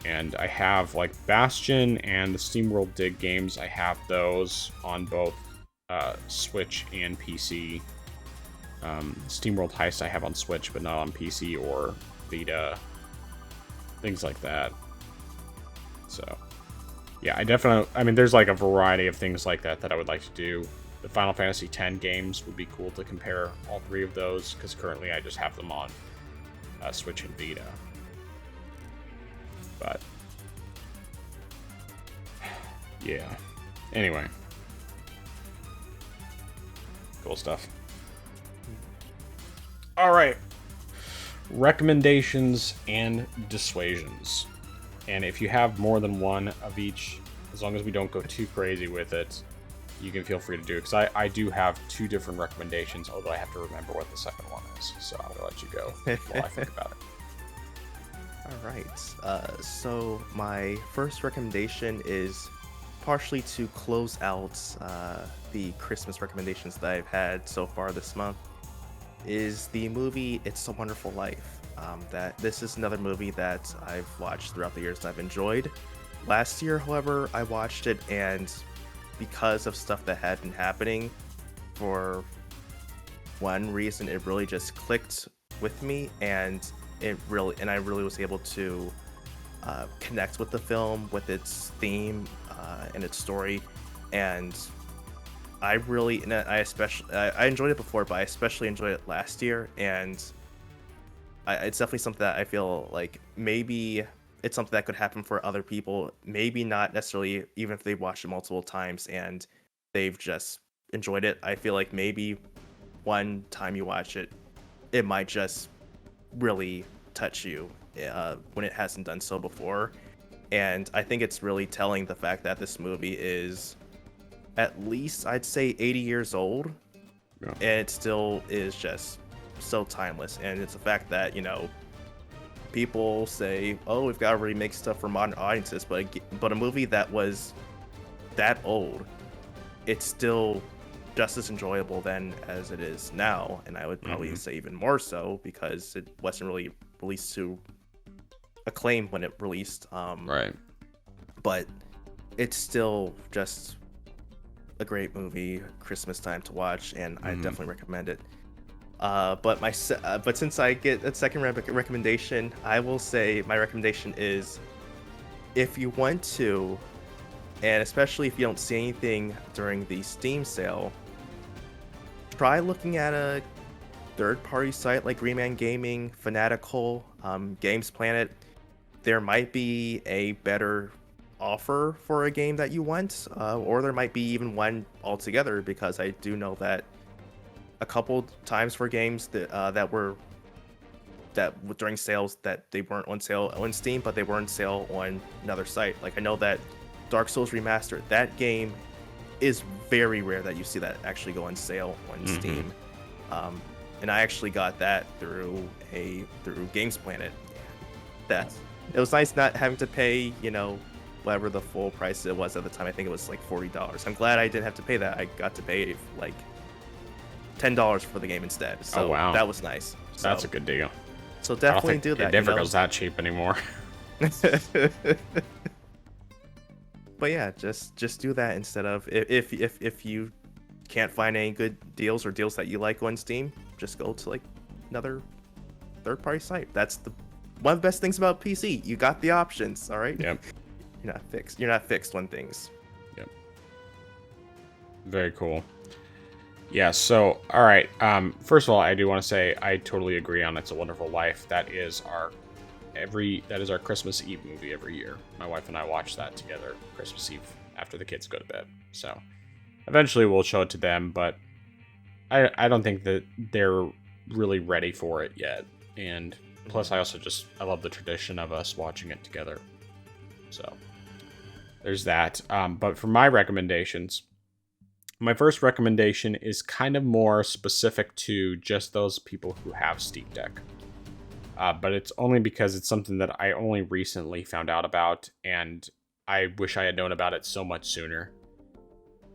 And I have like Bastion and the SteamWorld Dig games, I have those on both Switch and PC. SteamWorld Heist I have on Switch but not on PC or Vita, things like that. So yeah, there's like a variety of things like that I would like to do. The Final Fantasy X games would be cool to compare all three of those, because currently I just have them on Switch and Vita. But yeah, anyway, cool stuff. All right, recommendations and dissuasions. And if you have more than one of each, as long as we don't go too crazy with it, you can feel free to do it, because I do have 2 different recommendations, although I have to remember what the second one is. So I'm gonna let you go while I think about it. All right. So my first recommendation is partially to close out the Christmas recommendations that I've had so far this month. Is the movie It's a Wonderful Life. That this is another movie that I've watched throughout the years that I've enjoyed. Last year, however, I watched it, and because of stuff that had been happening, for one reason, it really just clicked with me, and I really was able to connect with the film, with its theme and its story, and I enjoyed it before, but I especially enjoyed it last year, and it's definitely something that I feel like maybe it's something that could happen for other people. Maybe not necessarily, even if they've watched it multiple times and they've just enjoyed it. I feel like maybe one time you watch it, it might just really touch you when it hasn't done so before. And I think it's really telling, the fact that this movie is at least, I'd say, 80 years old, and it still is just so timeless. And it's the fact that, people say, oh, we've got to remake stuff for modern audiences, but a movie that was that old, it's still just as enjoyable then as it is now, and I would probably say even more so, because it wasn't really released to acclaim when it released. Right. But it's still just a great movie, Christmas time to watch, and I definitely recommend it. But since I get a second recommendation, I will say my recommendation is, if you want to, and especially if you don't see anything during the Steam sale, try looking at a third-party site like Green Man Gaming, Fanatical, Games Planet. There might be a better offer for a game that you want, or there might be even one altogether, because I do know that a couple times for games that were during sales, that they weren't on sale on Steam, but they were on sale on another site. Like, I know that Dark Souls Remastered, that game is very rare that you see that actually go on sale on Steam. And I actually got that through Games Planet. It was nice not having to pay, whatever the full price it was at the time. I think it was like $40. I'm glad I didn't have to pay that. I got to pay like $10 for the game instead. So that was nice. So That's a good deal. So definitely do that. It never goes that cheap anymore. But yeah, just do that instead of, if you can't find any good deals or deals that you like on Steam, just go to like another third-party site. That's one of the best things about PC. You got the options, all right? Yep. You're not fixed on things. Yep. Very cool. Yeah, so, all right. First of all, I do want to say I totally agree on It's a Wonderful Life. That is our Christmas Eve movie every year. My wife and I watch that together Christmas Eve after the kids go to bed. So eventually we'll show it to them, but I don't think that they're really ready for it yet. And plus, I love the tradition of us watching it together. So there's that. But for my recommendations, my first recommendation is kind of more specific to just those people who have Steam Deck. But it's only because it's something that I only recently found out about, and I wish I had known about it so much sooner.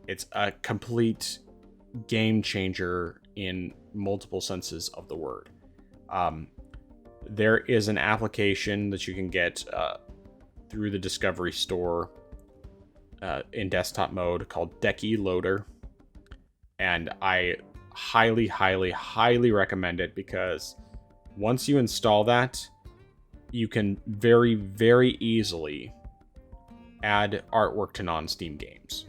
It's a complete game changer in multiple senses of the word. There is an application that you can get through the Discovery Store in desktop mode called Decky Loader. And I highly, highly, highly recommend it, because once you install that, you can very, very easily add artwork to non-Steam games.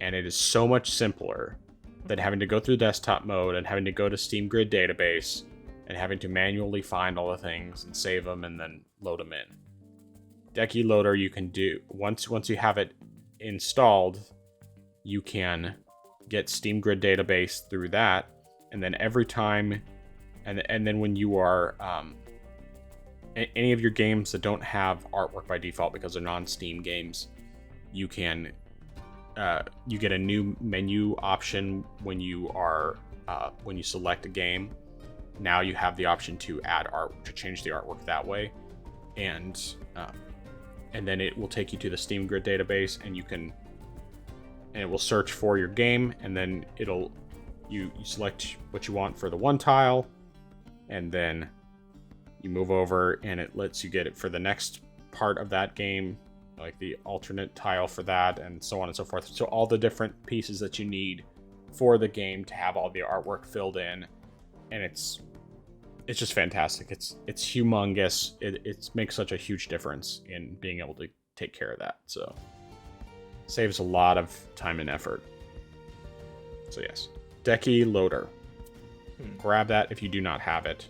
And it is so much simpler than having to go through desktop mode and having to go to Steam Grid database and having to manually find all the things and save them and then load them in. Decky Loader, you can do, once you have it installed, you can get Steam Grid database through that, and then every time, and then when you are any of your games that don't have artwork by default because they're non-Steam games, you can you get a new menu option when you select a game. Now you have the option to add art, to change the artwork that way, and then it will take you to the Steam Grid database, and it will search for your game, and then you select what you want for the one tile, and then you move over, and it lets you get it for the next part of that game, like the alternate tile for that, and so on and so forth. So all the different pieces that you need for the game to have all the artwork filled in, and it's just fantastic. It's humongous. It makes such a huge difference in being able to take care of that. So saves a lot of time and effort. So yes, Decky Loader. Grab that if you do not have it.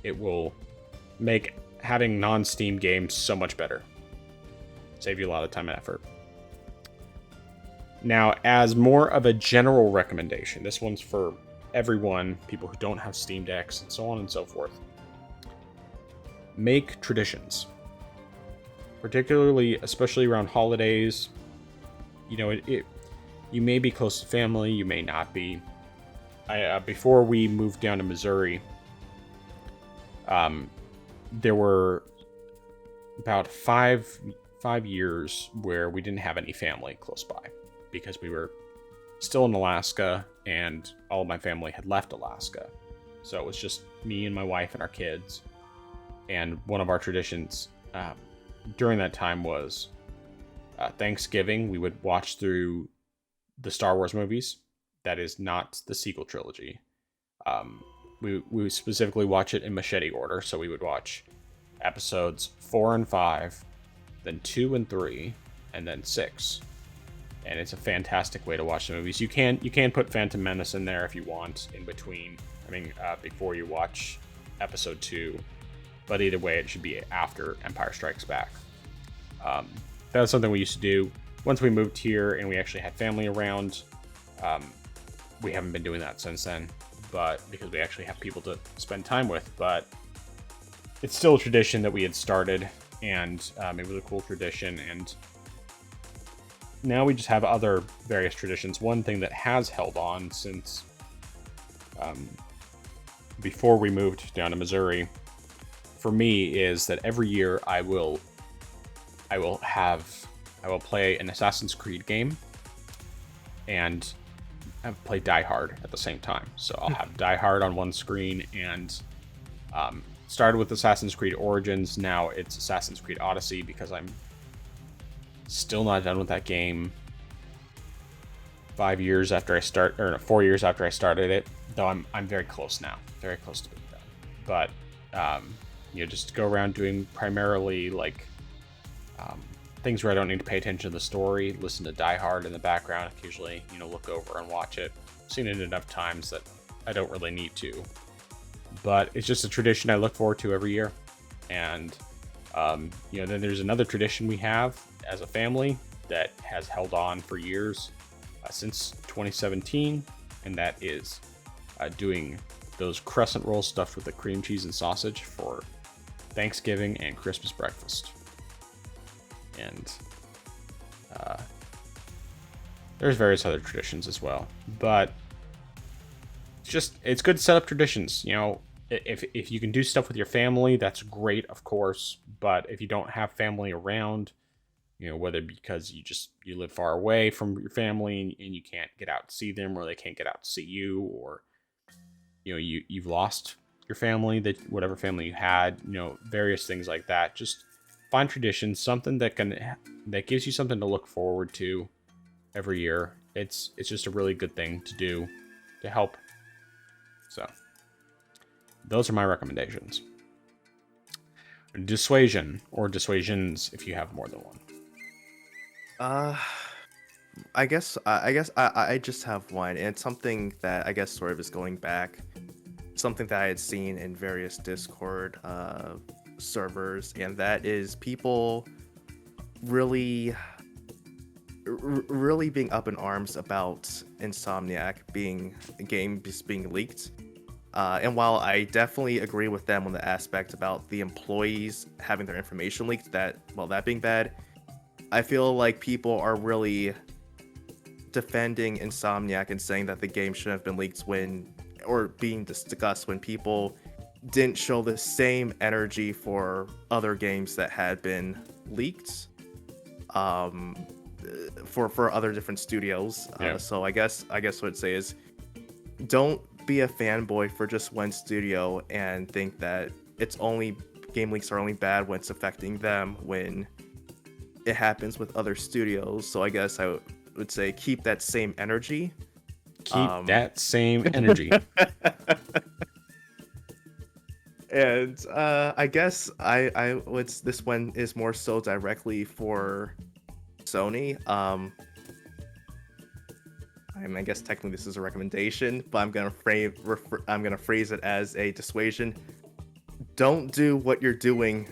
It will make having non-Steam games so much better. Save you a lot of time and effort. Now, as more of a general recommendation, this one's for everyone, people who don't have Steam Decks, and so on and so forth. Make traditions. Particularly, especially around holidays. You know, you may be close to family, you may not be. Before we moved down to Missouri, there were about five years where we didn't have any family close by because we were still in Alaska and all of my family had left Alaska. So it was just me and my wife and our kids. And one of our traditions during that time was Thanksgiving. We would watch through the Star Wars movies. That is not the sequel trilogy. We would specifically watch it in machete order. So we would watch episodes 4 and 5, then 2 and 3, and then 6. And it's a fantastic way to watch the movies. You can put Phantom Menace in there if you want in between. Before you watch episode 2. But either way, it should be after Empire Strikes Back. That was something we used to do. Once we moved here and we actually had family around, we haven't been doing that since then. But because we actually have people to spend time with. But it's still a tradition that we had started. And it was a cool tradition. And now we just have other various traditions. One thing that has held on since before we moved down to Missouri, for me, is that every year I will play an Assassin's Creed game and play Die Hard at the same time. So I'll have Die Hard on one screen, and started with Assassin's Creed Origins. Now it's Assassin's Creed Odyssey because I'm still not done with that game. 4 years after I started it, though I'm very close now, very close to being done. But just go around doing primarily things where I don't need to pay attention to the story, listen to Die Hard in the background, occasionally, look over and watch it. I've seen it enough times that I don't really need to. But it's just a tradition I look forward to every year. And, then there's another tradition we have as a family that has held on for years, since 2017, and that is doing those crescent rolls stuffed with the cream cheese and sausage for Thanksgiving and Christmas breakfast. And there's various other traditions as well, but it's good to set up traditions. If you can do stuff with your family, that's great, of course. But if you don't have family around, whether because you live far away from your family and you can't get out to see them, or they can't get out to see you, or you've lost your family, that whatever family you had, various things like that. Just find traditions, something that gives you something to look forward to every year. It's just a really good thing to do to help. So those are my recommendations. Dissuasion, or dissuasions if you have more than one. I guess I just have one, and it's something that I guess sort of is going back, something that I had seen in various Discord servers, and that is people really being up in arms about Insomniac being leaked. And while I definitely agree with them on the aspect about the employees having their information leaked, that being bad, I feel like people are really defending Insomniac and saying that the game shouldn't have been leaked or being discussed when people didn't show the same energy for other games that had been leaked for other different studios. So I guess what I'd say is, don't be a fanboy for just one studio and think that game leaks are only bad when it's affecting them, when it happens with other studios. So I guess I would say keep that same energy. Keep that same energy. And I guess this one is more so directly for Sony. I guess technically this is a recommendation, but I'm gonna phrase it as a dissuasion. Don't do what you're doing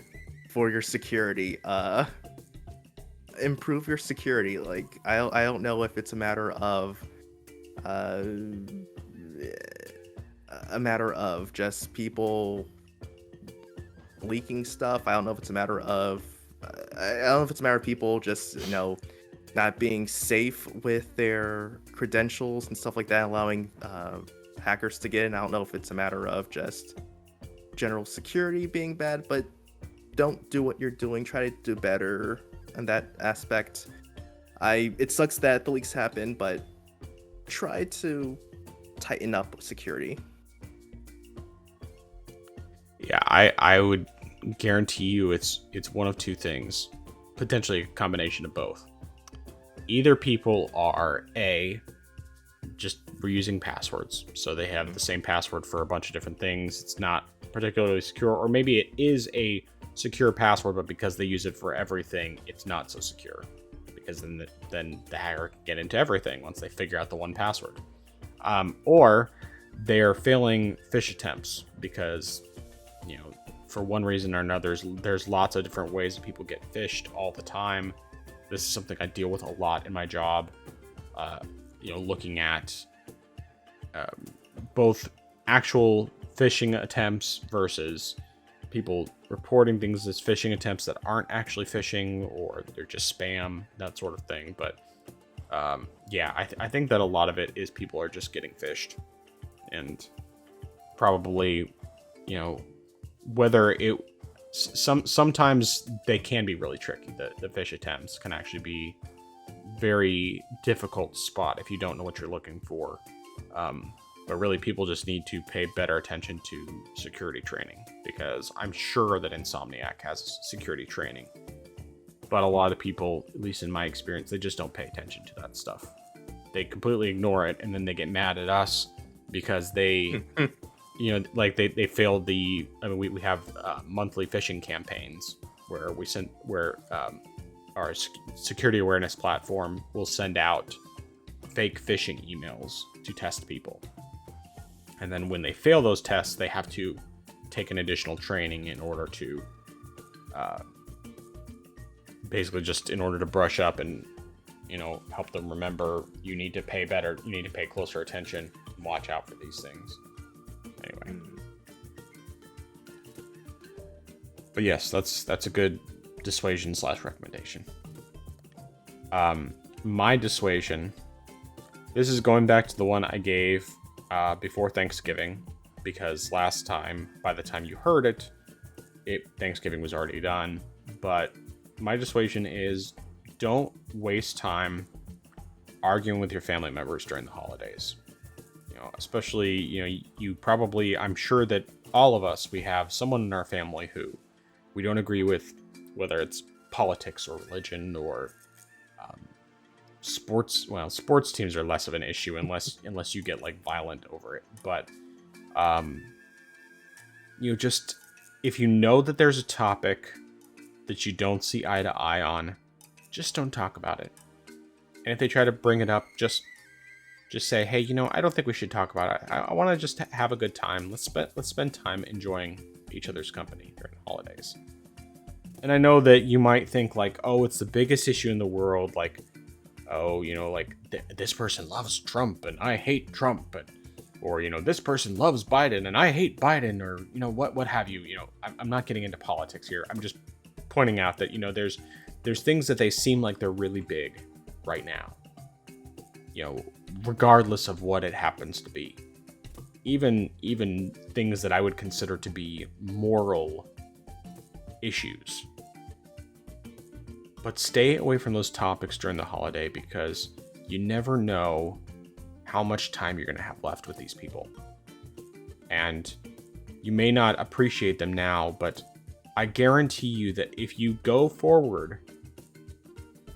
for your security. Improve your security. Like, I don't know if it's a matter of just people leaking stuff. I don't know if it's a matter of people just, not being safe with their credentials and stuff like that, allowing hackers to get in. I don't know if it's a matter of just general security being bad, but don't do what you're doing. Try to do better in that aspect. It sucks that the leaks happen, but try to tighten up security. Yeah, I would guarantee you it's one of two things, potentially a combination of both. Either people are just reusing passwords, so they have the same password for a bunch of different things. It's not particularly secure, or maybe it is a secure password, but because they use it for everything, it's not so secure, because then the hacker can get into everything once they figure out the one password. Or they're failing phish attempts because, for one reason or another, there's lots of different ways that people get phished all the time. This is something I deal with a lot in my job, looking at both actual phishing attempts versus people reporting things as phishing attempts that aren't actually phishing, or they're just spam, that sort of thing. But I think that a lot of it is people are just getting phished, and probably, whether it sometimes they can be really tricky. The phish attempts can actually be very difficult to spot if you don't know what you're looking for. But really, people just need to pay better attention to security training, because I'm sure that Insomniac has security training, but a lot of people, at least in my experience, they just don't pay attention to that stuff. They completely ignore it, and then they get mad at us because they they failed we have monthly phishing campaigns where our security awareness platform will send out fake phishing emails to test people. And then when they fail those tests, they have to take an additional training in order to basically just in order to brush up and, help them remember you need to pay better, you need to pay closer attention, and watch out for these things. Anyway. But yes, that's a good dissuasion / recommendation. My dissuasion, this is going back to the one I gave before Thanksgiving, because last time, by the time you heard it, Thanksgiving was already done. But my dissuasion is, don't waste time arguing with your family members during the holidays. Especially, you probably, I'm sure that all of us, we have someone in our family who we don't agree with, whether it's politics or religion or sports. Well, sports teams are less of an issue unless you get violent over it. But just, if you know that there's a topic that you don't see eye to eye on, just don't talk about it. And if they try to bring it up, just say, hey, I don't think we should talk about it. I want to just have a good time. Let's spend time enjoying each other's company during the holidays. And I know that you might think it's the biggest issue in the world. This person loves Trump and I hate Trump, or this person loves Biden and I hate Biden, or what have you. I'm not getting into politics here. I'm just pointing out that there's things that they seem like they're really big right now. regardless of what it happens to be. Even things that I would consider to be moral issues. But stay away from those topics during the holiday because you never know how much time you're going to have left with these people. And you may not appreciate them now, but I guarantee you that if you go forward,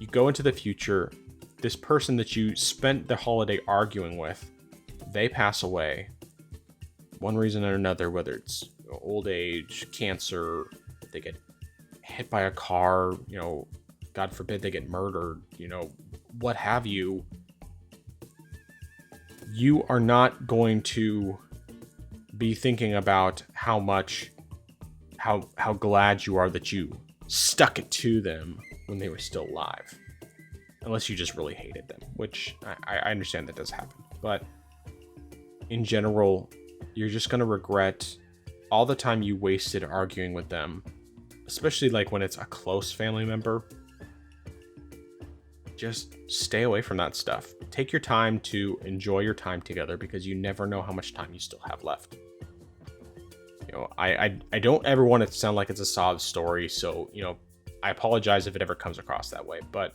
you go into the future, this person that you spent the holiday arguing with, they pass away. One reason or another, whether it's old age, cancer, they get hit by a car, God forbid they get murdered, what have you. You are not going to be thinking about how glad you are that you stuck it to them when they were still alive. Unless you just really hated them, which I understand that does happen. But in general, you're just going to regret all the time you wasted arguing with them, especially like when it's a close family member. Just stay away from that stuff. Take your time to enjoy your time together because you never know how much time you still have left. I don't ever want it to sound like it's a sob story, so, I apologize if it ever comes across that way, but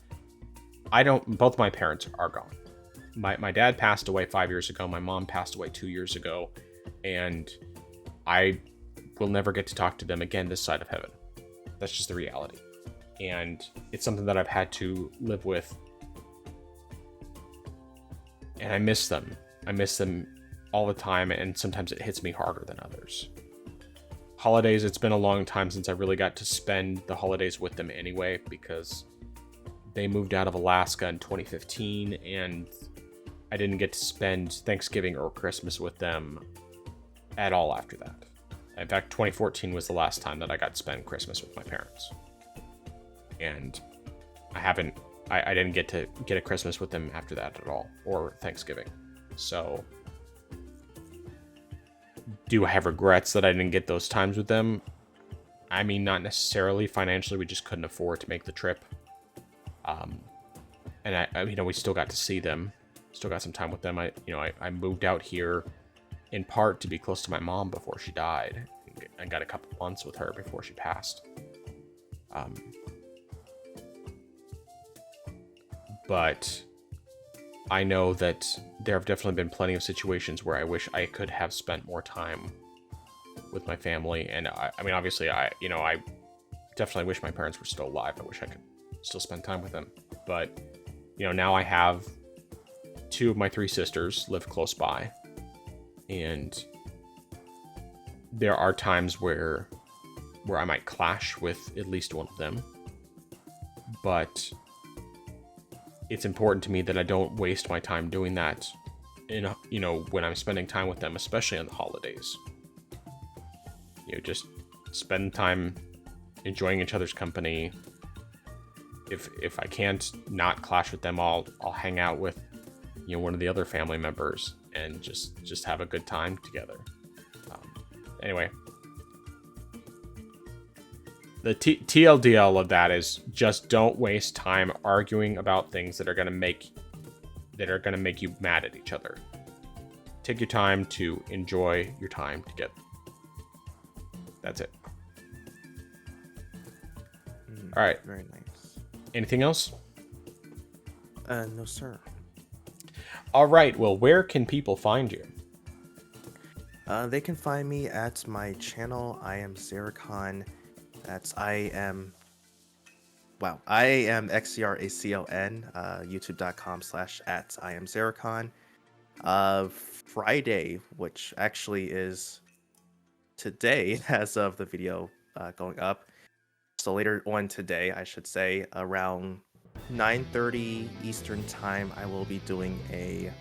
both my parents are gone. My dad passed away 5 years ago, my mom passed away 2 years ago, and I will never get to talk to them again this side of heaven. That's just the reality. And it's something that I've had to live with. And I miss them. I miss them all the time, and sometimes it hits me harder than others. Holidays, it's been a long time since I really got to spend the holidays with them anyway, because they moved out of Alaska in 2015, and I didn't get to spend Thanksgiving or Christmas with them at all after that. In fact, 2014 was the last time that I got to spend Christmas with my parents. And I didn't get to get a Christmas with them after that at all, or Thanksgiving. So, do I have regrets that I didn't get those times with them? I mean, not necessarily. Financially, we just couldn't afford to make the trip. And we still got to see them. Still got some time with them. I moved out here in part to be close to my mom before she died. I got a couple months with her before she passed. But I know that there have definitely been plenty of situations where I wish I could have spent more time with my family. And I mean, obviously, I definitely wish my parents were still alive. I wish I could still spend time with them. But, now I have 2 of my 3 sisters live close by. And there are times where I might clash with at least one of them. But it's important to me that I don't waste my time doing that when I'm spending time with them, especially on the holidays. Just spend time enjoying each other's company. If I can't not clash with them, I'll hang out with one of the other family members and just have a good time together. Anyway, the TLDL of that is just don't waste time arguing about things that are gonna make you mad at each other. Take your time to enjoy your time together. That's it. All right. Very nice. Anything else? No, sir. All right. Well, where can people find you? They can find me at my channel. I am Zeracon. That's I am XCRACON. YouTube.com/@IamZeracon. Friday, which actually is today as of the video going up. So later on today, I should say, around 9:30 Eastern time, I will be doing a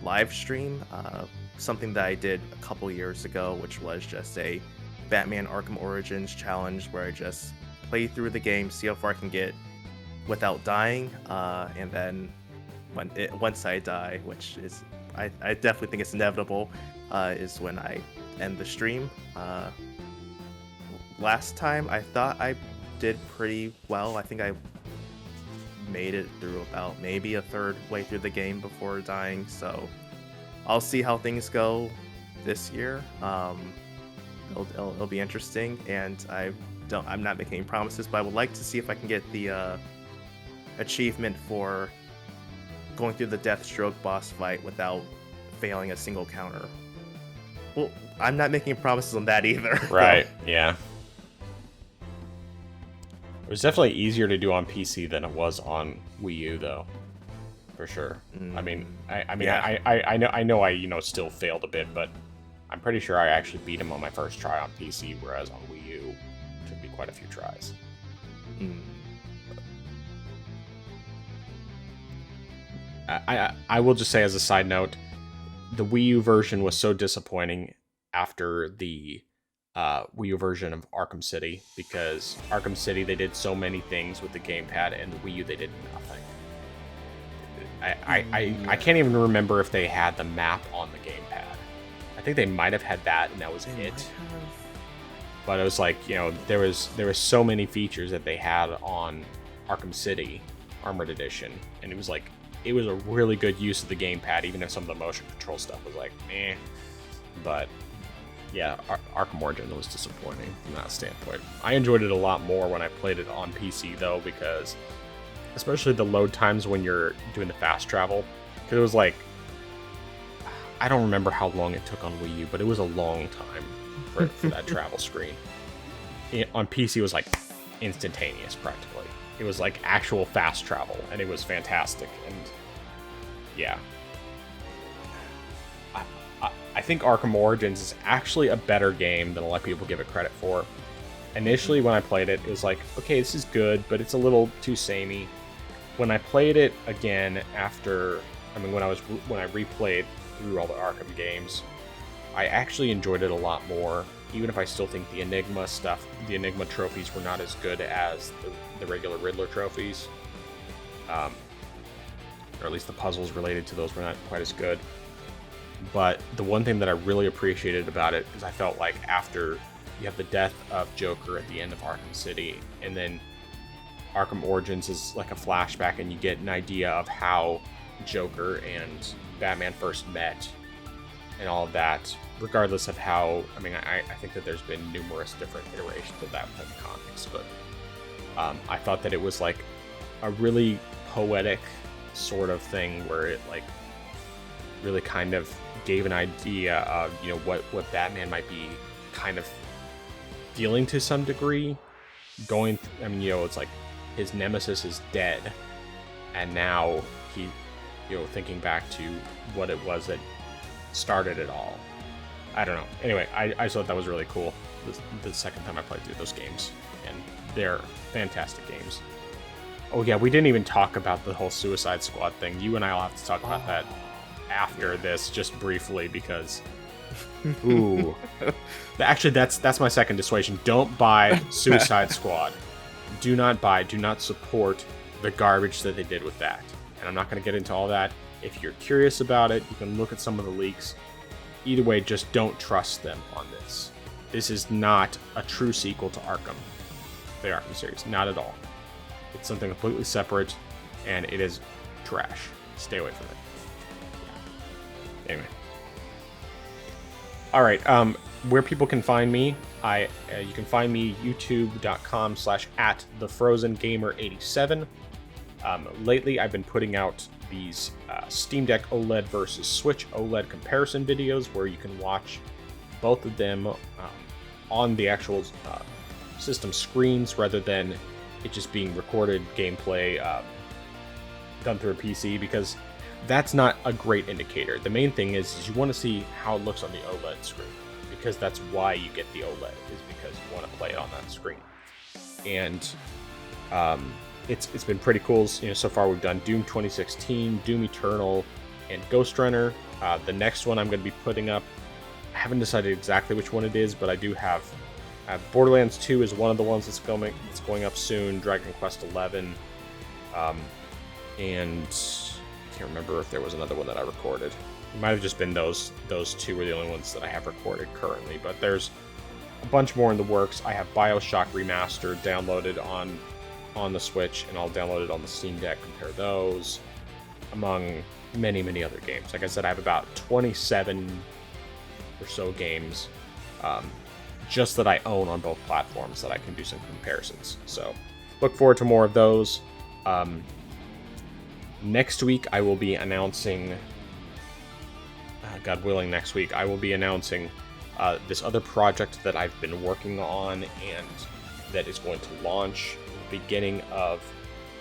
live stream. Something that I did a couple years ago, which was just a Batman Arkham Origins challenge where I just play through the game, see how far I can get without dying, and then once I die, which is I definitely think it's inevitable, is when I end the stream. Last time I thought I did pretty well. I think I made it through about maybe a third way through the game before dying. So I'll see how things go this year. It'll be interesting, and I'm not making any promises, but I would like to see if I can get the achievement for going through the Deathstroke boss fight without failing a single counter. Well, I'm not making promises on that either. Right, yeah. It was definitely easier to do on PC than it was on Wii U, though. For sure. I mean, I know I still failed a bit, but I'm pretty sure I actually beat him on my first try on PC, whereas on Wii U, it took me quite a few tries. I will just say as a side note, the Wii U version was so disappointing after the Wii U version of Arkham City, because Arkham City, they did so many things with the gamepad, and the Wii U, they did nothing. I can't even remember if they had the map on the gamepad. I think they might have had that, and that was it. But it was like, there was so many features that they had on Arkham City Armored Edition, and it was like, it was a really good use of the gamepad, even if some of the motion control stuff was like, meh. But yeah, Arkham Origins was disappointing from that standpoint. I enjoyed it a lot more when I played it on PC, though, because especially the load times when you're doing the fast travel, because it was like, I don't remember how long it took on Wii U, but it was a long time for that travel screen. On PC, it was like instantaneous, practically. It was like actual fast travel, and it was fantastic. And yeah, I think Arkham Origins is actually a better game than a lot of people give it credit for. Initially, when I played it, it was like, okay, this is good, but it's a little too samey. When I played it again when I replayed through all the Arkham games, I actually enjoyed it a lot more, even if I still think the Enigma trophies were not as good as the regular Riddler trophies. Or at least the puzzles related to those were not quite as good. But the one thing that I really appreciated about it is I felt like after you have the death of Joker at the end of Arkham City, and then Arkham Origins is like a flashback, and you get an idea of how Joker and Batman first met and all of that, regardless of how, I think that there's been numerous different iterations of that within the comics, but I thought that it was like a really poetic sort of thing where it like really kind of gave an idea of, what Batman might be kind of feeling to some degree. It's like his nemesis is dead, and now he, thinking back to what it was that started it all. I don't know. Anyway, I just thought that was really cool the second time I played through those games, and they're fantastic games. Oh yeah, we didn't even talk about the whole Suicide Squad thing. You and I will have to talk about that after this, just briefly, because ooh. Actually, that's my second dissuasion. Don't buy Suicide Squad. Do not support the garbage that they did with that. And I'm not going to get into all that. If you're curious about it, you can look at some of the leaks. Either way, just don't trust them on this. This is not a true sequel to Arkham, the Arkham series. Not at all. It's something completely separate, and it is trash. Stay away from it. Anyway. Alright, where people can find me, you can find me youtube.com/@thefrozengamer87. Lately, I've been putting out these Steam Deck OLED versus Switch OLED comparison videos where you can watch both of them on the actual system screens rather than it just being recorded gameplay done through a PC, because that's not a great indicator. The main thing is you want to see how it looks on the OLED screen, because that's why you get the OLED, is because you want to play it on that screen. And it's been pretty cool. So far we've done Doom 2016, Doom Eternal, and Ghost Runner. The next one I'm going to be putting up, I haven't decided exactly which one it is, but I do have Borderlands 2 is one of the ones that's going up soon. Dragon Quest 11, and I can't remember if there was another one that I recorded. It might have just been those two were the only ones that I have recorded currently, but there's a bunch more in the works. I have BioShock Remastered downloaded on on the Switch, and I'll download it on the Steam Deck, compare those, among many, many other games. Like I said, I have about 27 or so games just that I own on both platforms that I can do some comparisons. So look forward to more of those. Next week, I will be announcing, God willing, next week, I will be announcing this other project that I've been working on and that is going to launch beginning of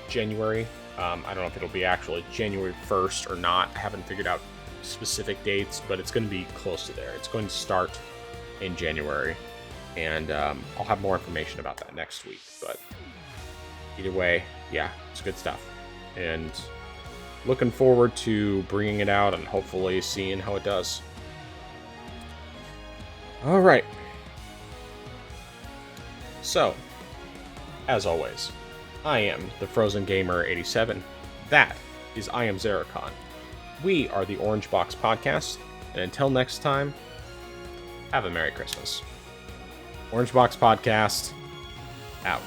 January. I don't know if it'll be actually January 1st or not. I haven't figured out specific dates, but it's going to be close to there. It's going to start in January, and I'll have more information about that next week. But either way, yeah, it's good stuff. And looking forward to bringing it out and hopefully seeing how it does. All right. So, as always, I am the Frozen Gamer 87. That is I Am Zeracon. We are the Orange Box Podcast, and until next time, have a Merry Christmas. Orange Box Podcast, out.